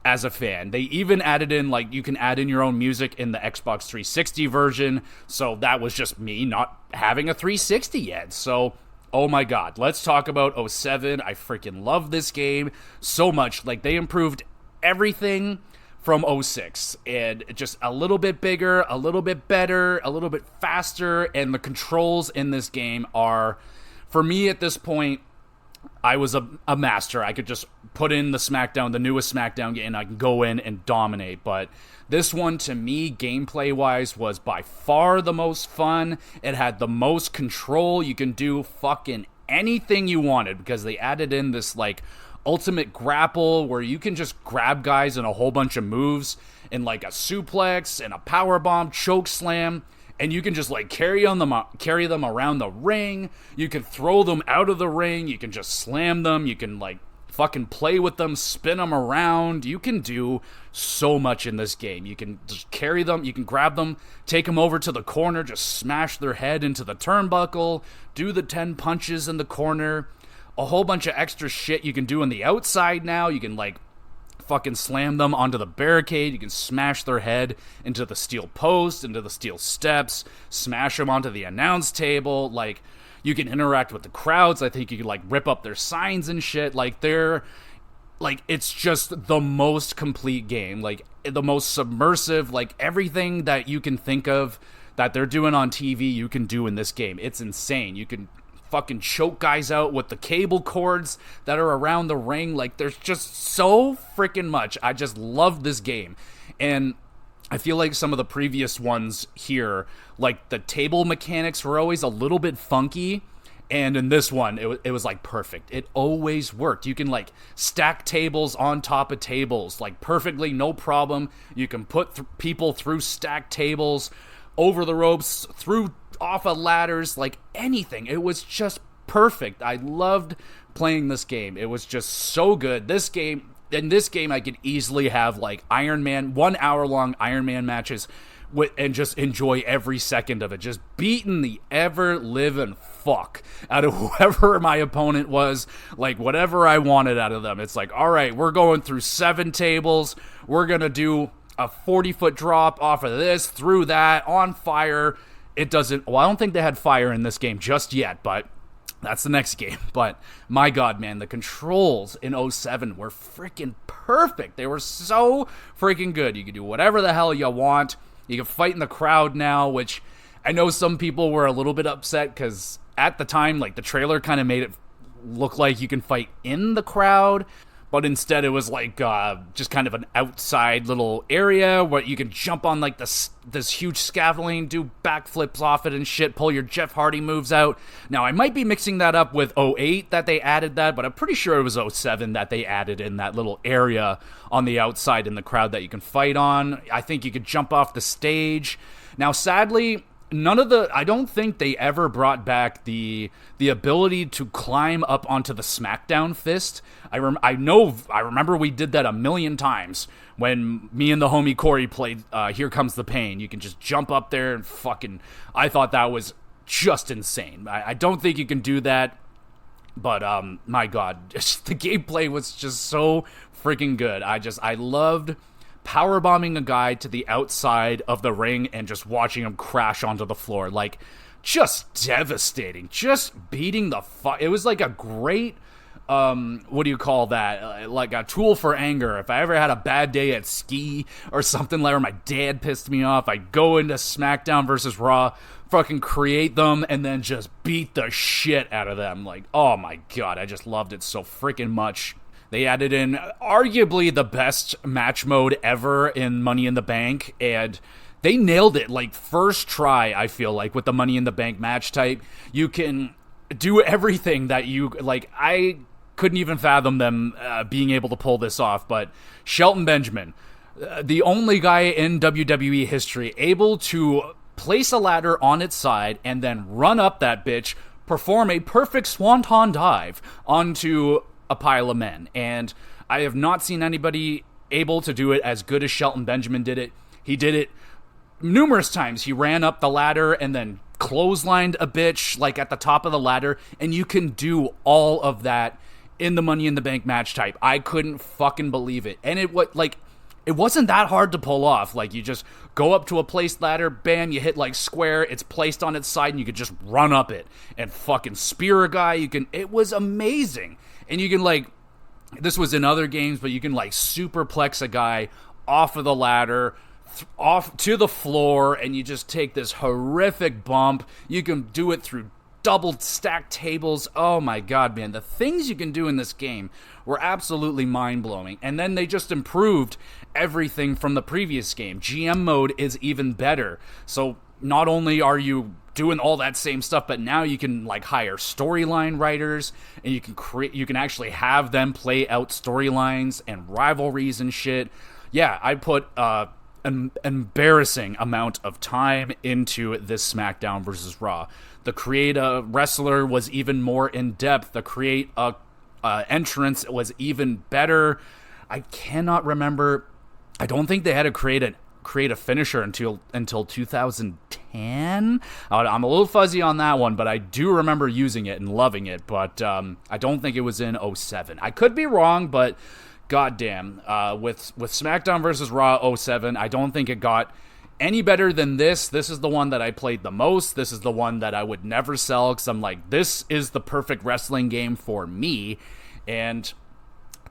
as a fan. They even added in, like, you can add in your own music in the Xbox 360 version, so that was just me not having a 360 yet. So, oh my god, let's talk about 07. I freaking love this game so much. Like, they improved everything from 06, and just a little bit bigger, a little bit better, a little bit faster, and the controls in this game are, for me at this point, I was a master. I could just put in the newest SmackDown game, and I can go in and dominate. But this one, to me, gameplay-wise, was by far the most fun. It had the most control. You can do fucking anything you wanted, because they added in this, like, ultimate grapple where you can just grab guys in a whole bunch of moves, in, like, a suplex and a powerbomb, choke slam. And you can just, like, carry them around the ring. You can throw them out of the ring. You can just slam them. You can, like, fucking play with them, spin them around. You can do so much in this game. You can just carry them. You can grab them, take them over to the corner, just smash their head into the turnbuckle, do the 10 punches in the corner. A whole bunch of extra shit you can do on the outside now. You can, like, fucking slam them onto the barricade. You can smash their head into the steel post, into the steel steps, smash them onto the announce table. Like, you can interact with the crowds. I think you can, like, rip up their signs and shit. Like, it's just the most complete game. Like, the most submersive. Like, everything that you can think of that they're doing on TV, you can do in this game. It's insane. You can fucking choke guys out with the cable cords that are around the ring. Like, there's just so freaking much. I just love this game. And I feel like some of the previous ones here, like the table mechanics were always a little bit funky. And in this one, it was like perfect. It always worked. You can like stack tables on top of tables, like perfectly, no problem. You can put people through stacked tables, over the ropes, through off of ladders, like anything. It was just perfect. I loved playing this game. It was just so good. In this game, I could easily have like 1 hour long Iron Man matches and just enjoy every second of it. Just beating the ever-living fuck out of whoever my opponent was, like whatever I wanted out of them. It's like, all right, we're going through 7 tables. We're going to do a 40-foot drop off of this, through that, on fire. I don't think they had fire in this game just yet, but that's the next game. But my God, man, the controls in 07 were freaking perfect. They were so freaking good. You could do whatever the hell you want. You can fight in the crowd now, which I know some people were a little bit upset because at the time, like, the trailer kind of made it look like you can fight in the crowd, but instead it was like just kind of an outside little area where you can jump on like this huge scaffolding, do backflips off it and shit, pull your Jeff Hardy moves out. Now, I might be mixing that up with 08 that they added that, but I'm pretty sure it was 07 that they added in that little area on the outside in the crowd that you can fight on. I think you could jump off the stage. Now, sadly, I don't think they ever brought back the ability to climb up onto the SmackDown fist. I remember we did that a million times when me and the homie Corey played Here Comes the Pain. You can just jump up there and I thought that was just insane. I don't think you can do that, but my God, the gameplay was just so freaking good. I loved powerbombing a guy to the outside of the ring and just watching him crash onto the floor. Like, just devastating. Just beating the fuck. It was like a great, what do you call that? Like a tool for anger. If I ever had a bad day at ski or something like, or my dad pissed me off, I'd go into SmackDown versus Raw, fucking create them, and then just beat the shit out of them. Like, oh my God, I just loved it so freaking much. They added in arguably the best match mode ever in Money in the Bank, and they nailed it, like, first try, I feel like, with the Money in the Bank match type. You can do everything that I couldn't even fathom them being able to pull this off, but Shelton Benjamin, the only guy in WWE history able to place a ladder on its side and then run up that bitch, perform a perfect swanton dive onto a pile of men, and I have not seen anybody able to do it as good as Shelton Benjamin did it. He did it numerous times. He ran up the ladder and then clotheslined a bitch like at the top of the ladder, and you can do all of that in the Money in the Bank match type. I couldn't fucking believe it, and it wasn't that hard to pull off. Like, you just go up to a placed ladder, bam, you hit like square, it's placed on its side, and you could just run up it and fucking spear a guy. It was amazing. And you can, this was in other games, but you can, superplex a guy off of the ladder, off to the floor, and you just take this horrific bump. You can do it through double stacked tables. Oh my God, man. The things you can do in this game were absolutely mind-blowing. And then they just improved everything from the previous game. GM mode is even better. So not only are you doing all that same stuff, but now you can hire storyline writers, and you can actually have them play out storylines and rivalries and shit. Yeah, I put an embarrassing amount of time into this SmackDown versus Raw. The create a wrestler was even more in depth. The create a entrance was even better. I cannot remember. I don't think they had to create a finisher until 2010. I'm a little fuzzy on that one, but I do remember using it and loving it. But I don't think it was in 07. I could be wrong, but goddamn, with SmackDown vs. Raw 07, I don't think it got any better than this. This is the one that I played the most. This is the one that I would never sell, because I'm like, this is the perfect wrestling game for me. And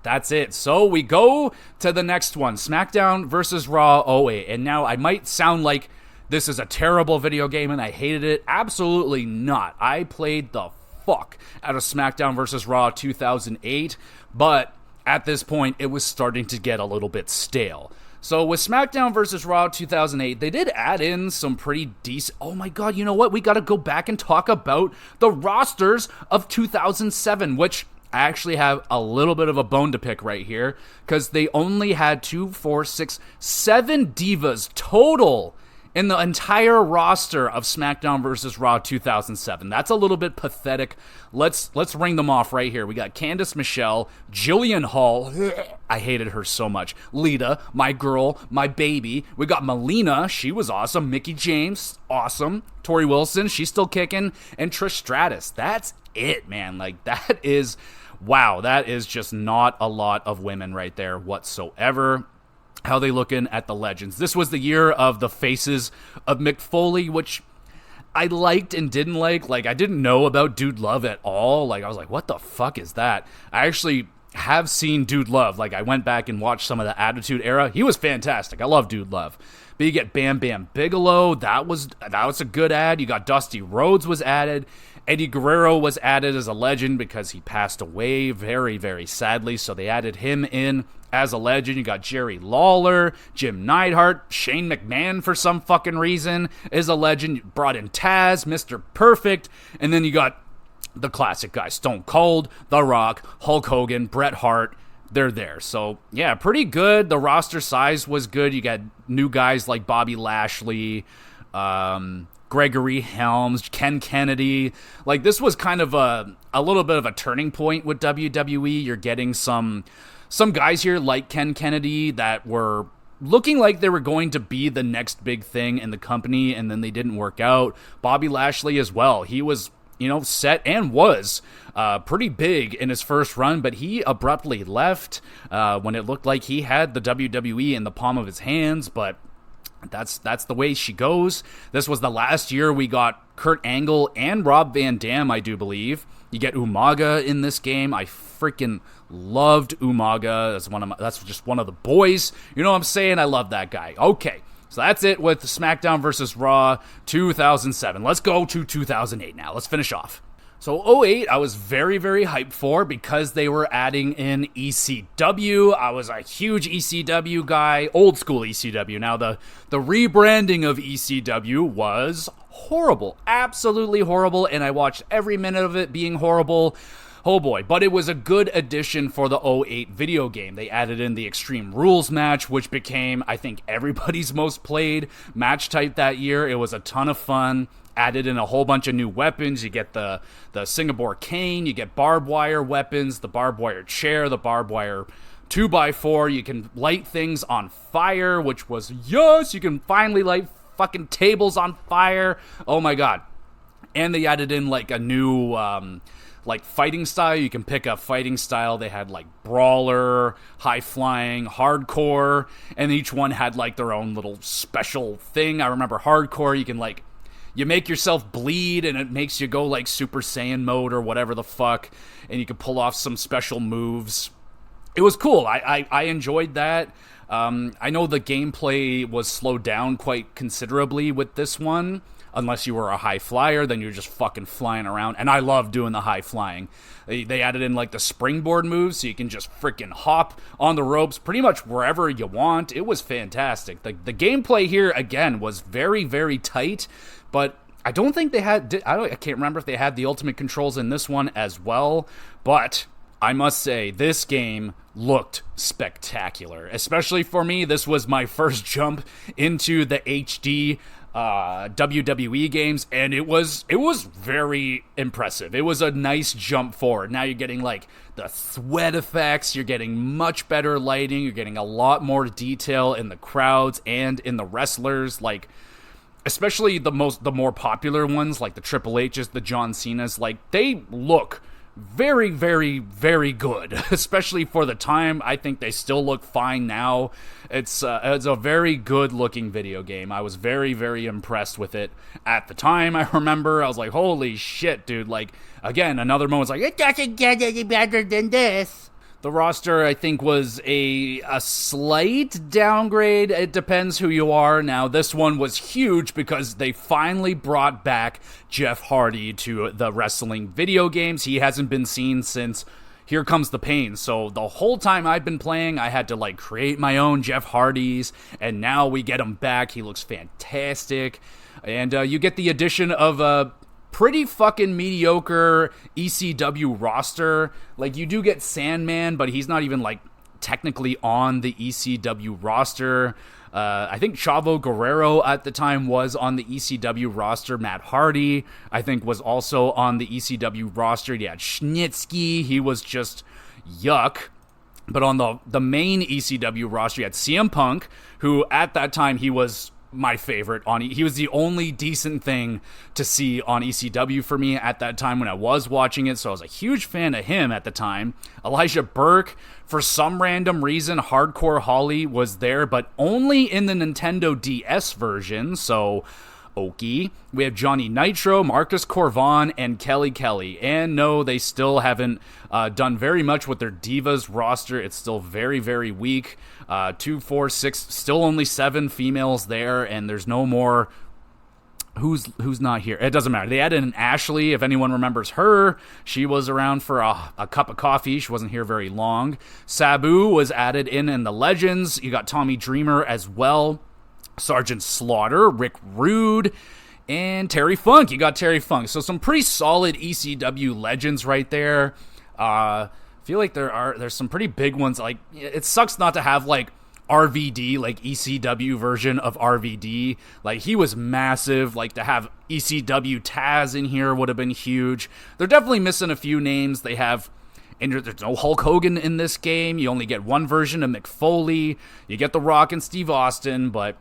that's it. So we go to the next one, SmackDown vs. Raw 08. And now I might sound like this is a terrible video game and I hated it. Absolutely not. I played the fuck out of SmackDown vs. Raw 2008, but at this point, it was starting to get a little bit stale. So with SmackDown vs. Raw 2008, they did add in some pretty decent... Oh my god, you know what? We gotta go back and talk about the rosters of 2007, which I actually have a little bit of a bone to pick right here, because they only had 7 divas total in the entire roster of SmackDown vs. Raw 2007. That's a little bit pathetic. Let's ring them off right here. We got Candice Michelle, Jillian Hall, I hated her so much, Lita, my girl, my baby. We got Melina, she was awesome. Mickie James, awesome. Tori Wilson, she's still kicking. And Trish Stratus. That's it, man. Like, that is, wow, that is just not a lot of women right there whatsoever. How they looking at the legends? This was the year of the faces of Mick Foley, which I liked and didn't like. Like, I didn't know about Dude Love at all. Like, I was like, what the fuck is that? I actually have seen Dude Love. Like, I went back and watched some of the Attitude Era. He was fantastic. I love Dude Love. But you get Bam Bam Bigelow. That was a good ad. You got Dusty Rhodes was added. Eddie Guerrero was added as a legend because he passed away very, very sadly. So they added him in as a legend. You got Jerry Lawler, Jim Neidhart, Shane McMahon for some fucking reason is a legend. You brought in Taz, Mr. Perfect, and then you got the classic guys, Stone Cold, The Rock, Hulk Hogan, Bret Hart. They're there. So, yeah, pretty good. The roster size was good. You got new guys like Bobby Lashley, Gregory Helms, Ken Kennedy. Like, this was kind of a little bit of a turning point with WWE. You're getting some guys here like Ken Kennedy that were looking like they were going to be the next big thing in the company, and then they didn't work out. Bobby Lashley as well. He was, set and was pretty big in his first run, but he abruptly left when it looked like he had the WWE in the palm of his hands, but that's the way she goes. This was the last year we got Kurt Angle and Rob Van Dam, I do believe. You get Umaga in this game. I freaking loved Umaga. That's just one of the boys. You know what I'm saying? I love that guy. Okay, so that's it with SmackDown vs. Raw 2007. Let's go to 2008 now. Let's finish off. So 08, I was very, very hyped for because they were adding in ECW. I was a huge ECW guy, old school ECW. Now, the rebranding of ECW was horrible, absolutely horrible, and I watched every minute of it being horrible. Oh boy, but it was a good addition for the 08 video game. They added in the Extreme Rules match, which became, I think, everybody's most played match type that year. It was a ton of fun. Added in a whole bunch of new weapons. You get the Singapore cane, you get barbed wire weapons, the barbed wire chair, the barbed wire 2x4. You can light things on fire, which was, yes, you can finally light fucking tables on fire. Oh my god. And they added in like a new fighting style. You can pick a fighting style. They had like brawler, high flying, hardcore, and each one had like their own little special thing. I remember hardcore, you can you make yourself bleed and it makes you go like Super Saiyan mode or whatever the fuck, and you can pull off some special moves. It was cool. I enjoyed that. I know the gameplay was slowed down quite considerably with this one. Unless you were a high flyer, then you're just fucking flying around. And I love doing the high flying. They added in like the springboard moves, so you can just freaking hop on the ropes pretty much wherever you want. It was fantastic. The gameplay here, again, was very, very tight. But I don't think they had... I can't remember if they had the ultimate controls in this one as well. But I must say, this game looked spectacular. Especially for me, this was my first jump into the HD WWE games, and it was very impressive. It was a nice jump forward. Now you're getting like the sweat effects, you're getting much better lighting, you're getting a lot more detail in the crowds and in the wrestlers, like especially the more popular ones like the Triple H's, the John Cena's. Like, they look very, very, very good, especially for the time. I think they still look fine now. It's a very good looking video game. I was very, very impressed with it at the time. I remember I was like, holy shit, dude. Like, again, another moment's like, it doesn't get any better than this. The roster, I think, was a slight downgrade. It depends who you are. Now, this one was huge because they finally brought back Jeff Hardy to the wrestling video games. He hasn't been seen since Here Comes the Pain. So the whole time I've been playing, I had to create my own Jeff Hardys, and now we get him back. He looks fantastic. And you get the addition of a pretty fucking mediocre ECW roster. You do get Sandman, but he's not even technically on the ECW roster. I think Chavo Guerrero at the time was on the ECW roster. Matt Hardy, I think, was also on the ECW roster. You had Schnitzky, he was just yuck. But on the main ECW roster, you had CM Punk, who at that time he was my favorite. He was the only decent thing to see on ECW for me at that time when I was watching it, so I was a huge fan of him at the time. Elijah Burke, for some random reason, Hardcore Holly was there, but only in the Nintendo DS version, so okay. We have Johnny Nitro, Marcus Corvon, and Kelly Kelly. And no, they still haven't done very much with their Divas roster. It's still very, very weak. 2, 4, 6, still only 7 females there, and there's no more. Who's not here? It doesn't matter. They added an Ashley, if anyone remembers her. She was around for a cup of coffee. She wasn't here very long. Sabu was added in the Legends. You got Tommy Dreamer as well. Sergeant Slaughter, Rick Rude, and Terry Funk. You got Terry Funk. So some pretty solid ECW legends right there. I feel like there's some pretty big ones. It sucks not to have RVD, ECW version of RVD. He was massive. To have ECW Taz in here would have been huge. They're definitely missing a few names. They have. And there's no Hulk Hogan in this game. You only get one version of Mick Foley. You get The Rock and Steve Austin, but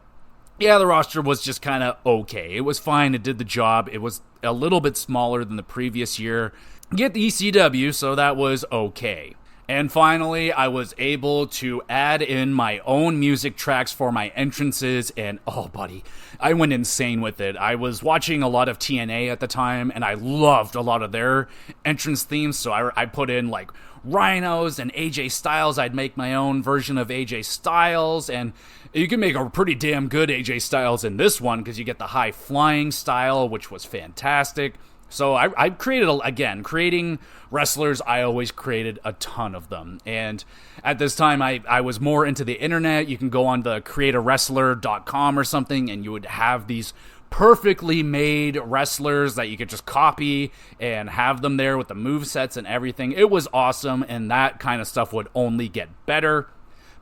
yeah, the roster was just kind of okay. It was fine. It did the job. It was a little bit smaller than the previous year. Get the ECW, so that was okay. And finally, I was able to add in my own music tracks for my entrances, and oh, buddy, I went insane with it. I was watching a lot of TNA at the time, and I loved a lot of their entrance themes, so I put in, Rhinos and AJ Styles. I'd make my own version of AJ Styles, and you can make a pretty damn good AJ Styles in this one, because you get the high-flying style, which was fantastic. So I creating wrestlers, I always created a ton of them. And at this time, I was more into the internet. You can go on the createawrestler.com or something, and you would have these perfectly made wrestlers that you could just copy and have them there with the movesets and everything. It was awesome, and that kind of stuff would only get better.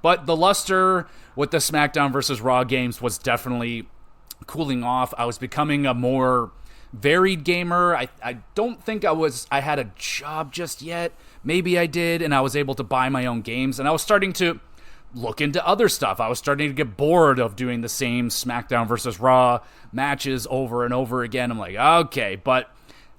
But the luster with the SmackDown vs. Raw games was definitely cooling off. I was becoming a more varied gamer. I don't think I had a job just yet. Maybe I did, and I was able to buy my own games, and I was starting to look into other stuff. I was starting to get bored of doing the same SmackDown versus Raw matches over and over again. I'm like, okay, but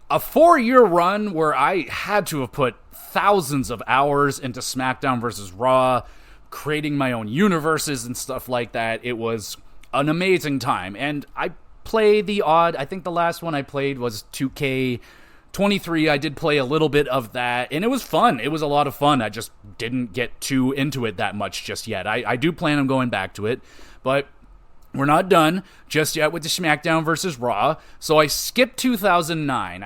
a 4-year run where I had to have put thousands of hours into SmackDown versus Raw, creating my own universes and stuff like that. It was an amazing time, and I play the odd. I think the last one I played was 2K23. I did play a little bit of that, and it was fun. It was a lot of fun. I just didn't get too into it that much just yet. I do plan on going back to it, but we're not done just yet with the SmackDown versus Raw. So I skipped 2009.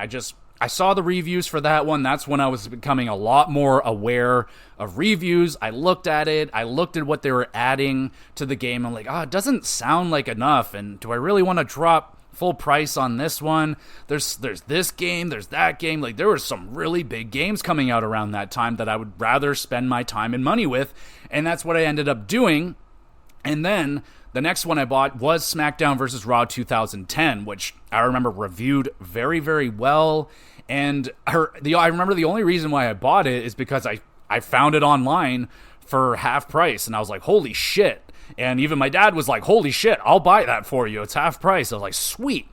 I saw the reviews for that one. That's when I was becoming a lot more aware of reviews. I looked at it. I looked at what they were adding to the game. I'm like, it doesn't sound like enough. And do I really want to drop full price on this one? There's this game. There's that game. There were some really big games coming out around that time that I would rather spend my time and money with. And that's what I ended up doing. And then the next one I bought was SmackDown vs. Raw 2010, which I remember reviewed very, very well. And I remember the only reason why I bought it is because I found it online for half price, and I was like, holy shit. And even my dad was like, holy shit, I'll buy that for you. It's half price. I was like, sweet.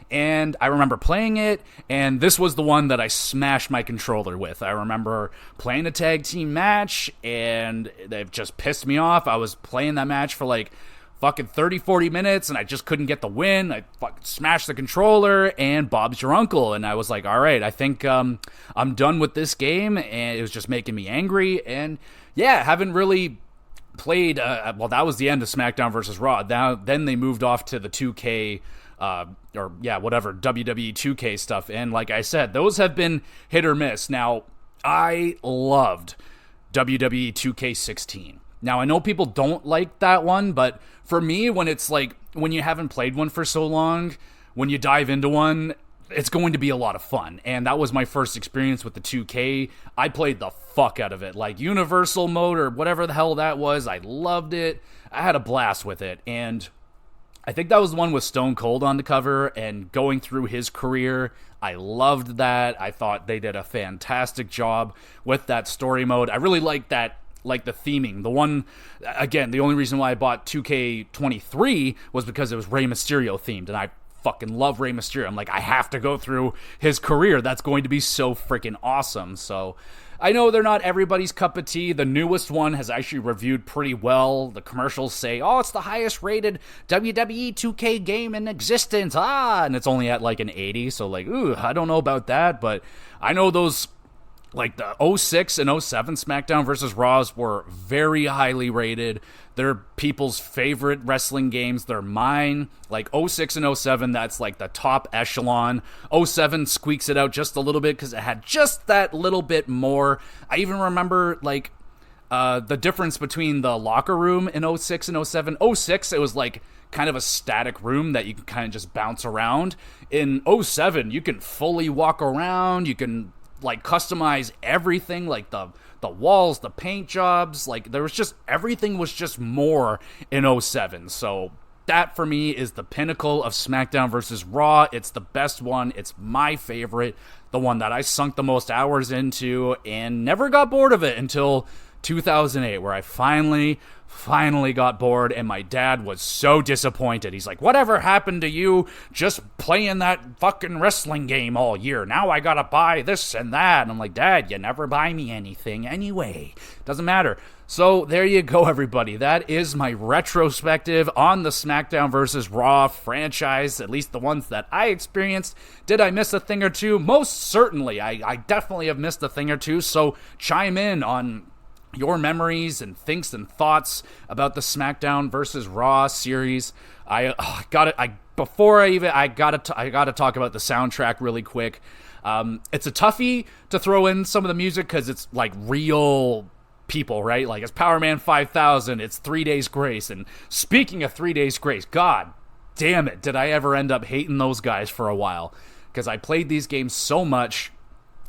And I remember playing it, and this was the one that I smashed my controller with. I remember playing a tag team match, and it just pissed me off. I was playing that match for fucking 30-40 minutes and I just couldn't get the win. I fucking smashed the controller and Bob's your uncle, and I was like, all right, I think I'm done with this game, and it was just making me angry. And yeah, haven't really played well, that was the end of SmackDown versus Raw. Then they moved off to the 2K WWE 2K stuff, and like I said, those have been hit or miss. Now, I loved WWE 2K16. Now, I know people don't like that one, but for me, when it's like, when you haven't played one for so long, when you dive into one, it's going to be a lot of fun. And that was my first experience with the 2K. I played the fuck out of it. Like Universal Mode or whatever the hell that was, I loved it. I had a blast with it. And I think that was the one with Stone Cold on the cover, and going through his career, I loved that. I thought they did a fantastic job with that story mode. I really liked that, like the theming. The one, again, the only reason why I bought 2K23 was because it was Rey Mysterio themed, and I fucking love Rey Mysterio. I'm like, I have to go through his career. That's going to be so freaking awesome. So I know they're not everybody's cup of tea. The newest one has actually reviewed pretty well. The commercials say, oh, it's the highest rated WWE 2K game in existence. And it's only at like an 80. So like, I don't know about that, but I know those, like the 06 and 07 SmackDown versus Raws were very highly rated. They're people's favorite wrestling games. They're mine. Like 06 and 07, that's like the top echelon. 07 squeaks it out just a little bit because it had just that little bit more. I even remember like the difference between the locker room in 06 and 07. 06, it was like kind of a static room that you can kind of just bounce around. In 07, you can fully walk around. You can like customize everything, like the walls, the paint jobs, like there was just, everything was just more in 07. So that for me is the pinnacle of SmackDown versus Raw. It's the best one. It's my favorite, the one that I sunk the most hours into and never got bored of it until 2008, where I finally got bored, and my dad was so disappointed. He's like, whatever happened to you just playing that fucking wrestling game all year? Now I gotta buy this and that. And I'm like, Dad, you never buy me anything anyway. Doesn't matter. So there you go, everybody. That is my retrospective on the SmackDown vs. Raw franchise, at least the ones that I experienced. Did I miss a thing or two? Most certainly. I definitely have missed a thing or two, so chime in on your memories and thinks and thoughts about the SmackDown versus Raw series. I gotta talk about the soundtrack really quick. It's a toughie to throw in some of the music because it's like real people, right? Like it's Power Man 5000, it's 3 Days Grace, and speaking of 3 Days Grace, god damn it, did I ever end up hating those guys for a while, because I played these games so much.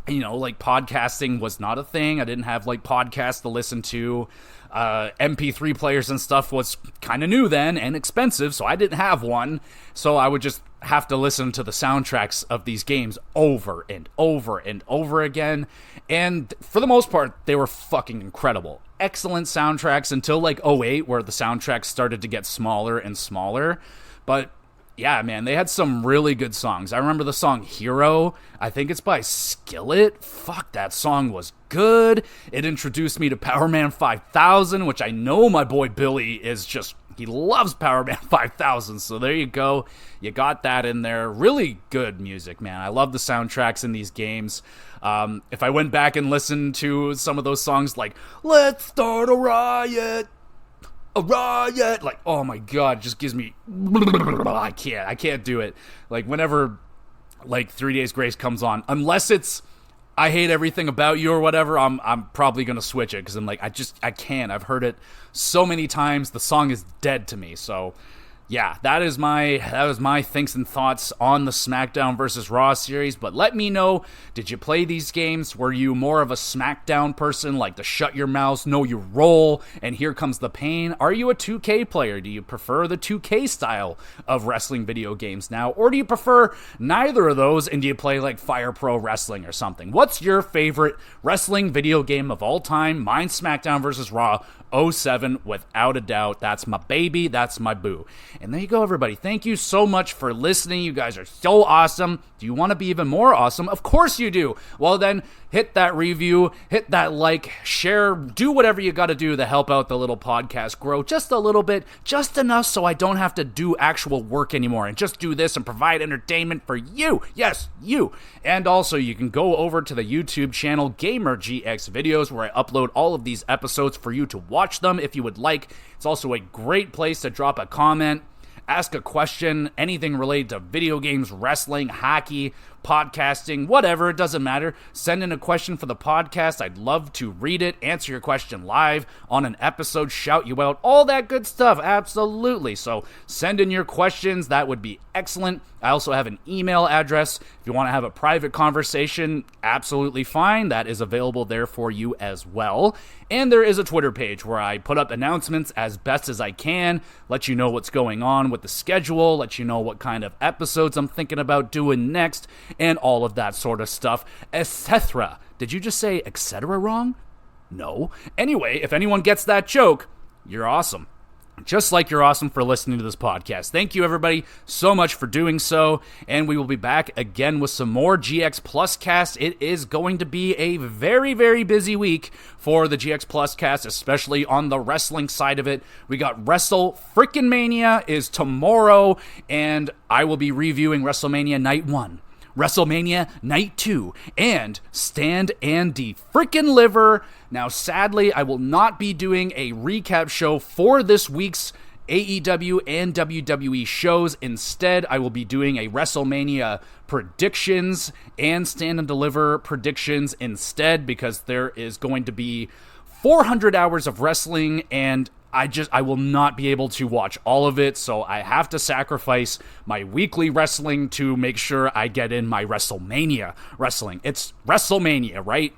You know, like podcasting was not a thing. I didn't have like podcasts to listen to. MP3 players and stuff was kind of new then and expensive, so I didn't have one. So I would just have to listen to the soundtracks of these games over and over and over again. And for the most part, they were fucking incredible. Excellent soundtracks until like 08, where the soundtracks started to get smaller and smaller. But yeah, man, they had some really good songs. I remember the song Hero. I think it's by Skillet. Fuck, that song was good. It introduced me to Power Man 5000, which I know my boy Billy is just, he loves Power Man 5000. So there you go. You got that in there. Really good music, man. I love the soundtracks in these games. If I went back and listened to some of those songs like Let's Start a Riot, like, oh my god, just gives me, I can't do it. Like whenever like 3 Days Grace comes on, unless it's I Hate Everything About You or whatever, I'm probably gonna switch it, because I'm like, I can't. I've heard it so many times, the song is dead to me. So yeah, that was my thinks and thoughts on the SmackDown vs. Raw series. But let me know, did you play these games? Were you more of a SmackDown person, like the shut your mouth, know your role, and here comes the pain? Are you a 2K player? Do you prefer the 2K style of wrestling video games now? Or do you prefer neither of those, and do you play like Fire Pro Wrestling or something? What's your favorite wrestling video game of all time? Mine's SmackDown vs. Raw 07, without a doubt. That's my baby, that's my boo. And there you go, everybody. Thank you so much for listening. You guys are so awesome. Do you want to be even more awesome? Of course you do. Well, then hit that review, hit that like, share, do whatever you got to do to help out the little podcast grow just a little bit, just enough so I don't have to do actual work anymore and just do this and provide entertainment for you. Yes, you. And also, you can go over to the YouTube channel GamerGX Videos, where I upload all of these episodes for you to watch them if you would like. It's also a great place to drop a comment, ask a question, anything related to video games, wrestling, hockey, podcasting, whatever, it doesn't matter. Send in a question for the podcast. I'd love to read it, answer your question live on an episode, shout you out, all that good stuff, absolutely. So send in your questions, that would be excellent. I also have an email address. If you want to have a private conversation, absolutely fine. That is available there for you as well. And there is a Twitter page where I put up announcements as best as I can, let you know what's going on with the schedule, let you know what kind of episodes I'm thinking about doing next, and all of that sort of stuff, etc. Did you just say etc. wrong? No. Anyway, if anyone gets that joke, you're awesome. Just like you're awesome for listening to this podcast. Thank you, everybody, so much for doing so, and we will be back again with some more GX Plus cast. It is going to be a very, very busy week for the GX Plus cast, especially on the wrestling side of it. We got Wrestle Frickin' Mania is tomorrow, and I will be reviewing WrestleMania Night 1. WrestleMania Night 2, and Stand and the Frickin' Liver. Now, sadly, I will not be doing a recap show for this week's AEW and WWE shows. Instead, I will be doing a WrestleMania predictions and Stand and Deliver predictions instead, because there is going to be 400 hours of wrestling, and I will not be able to watch all of it, so I have to sacrifice my weekly wrestling to make sure I get in my WrestleMania wrestling. It's WrestleMania, right?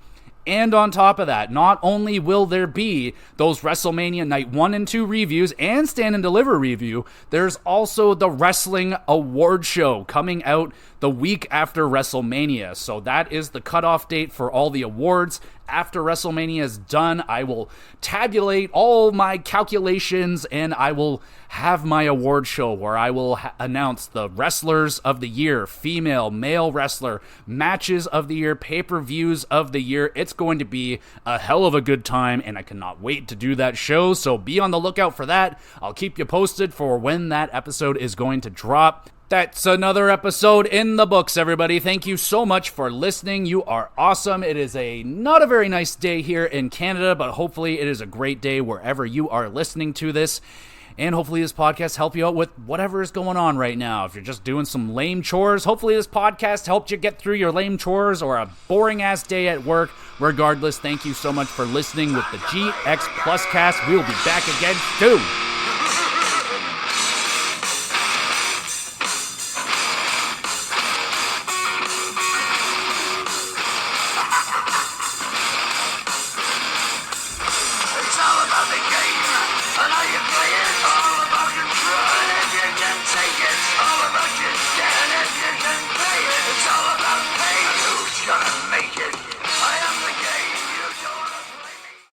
And on top of that, not only will there be those WrestleMania Night 1 and 2 reviews and Stand and Deliver review, there's also the Wrestling Award Show coming out the week after WrestleMania. So that is the cutoff date for all the awards. After WrestleMania is done, I will tabulate all my calculations and I will have my award show where I will announce the wrestlers of the year, female, male wrestler, matches of the year, pay-per-views of the year. It's going to be a hell of a good time, and I cannot wait to do that show, so be on the lookout for that. I'll keep you posted for when that episode is going to drop. That's another episode in the books, everybody. Thank you so much for listening. You are awesome. It is not a very nice day here in Canada, but hopefully it is a great day wherever you are listening to this. And hopefully this podcast helped you out with whatever is going on right now. If you're just doing some lame chores, hopefully this podcast helped you get through your lame chores or a boring-ass day at work. Regardless, thank you so much for listening with the GX Plus cast. We will be back again soon.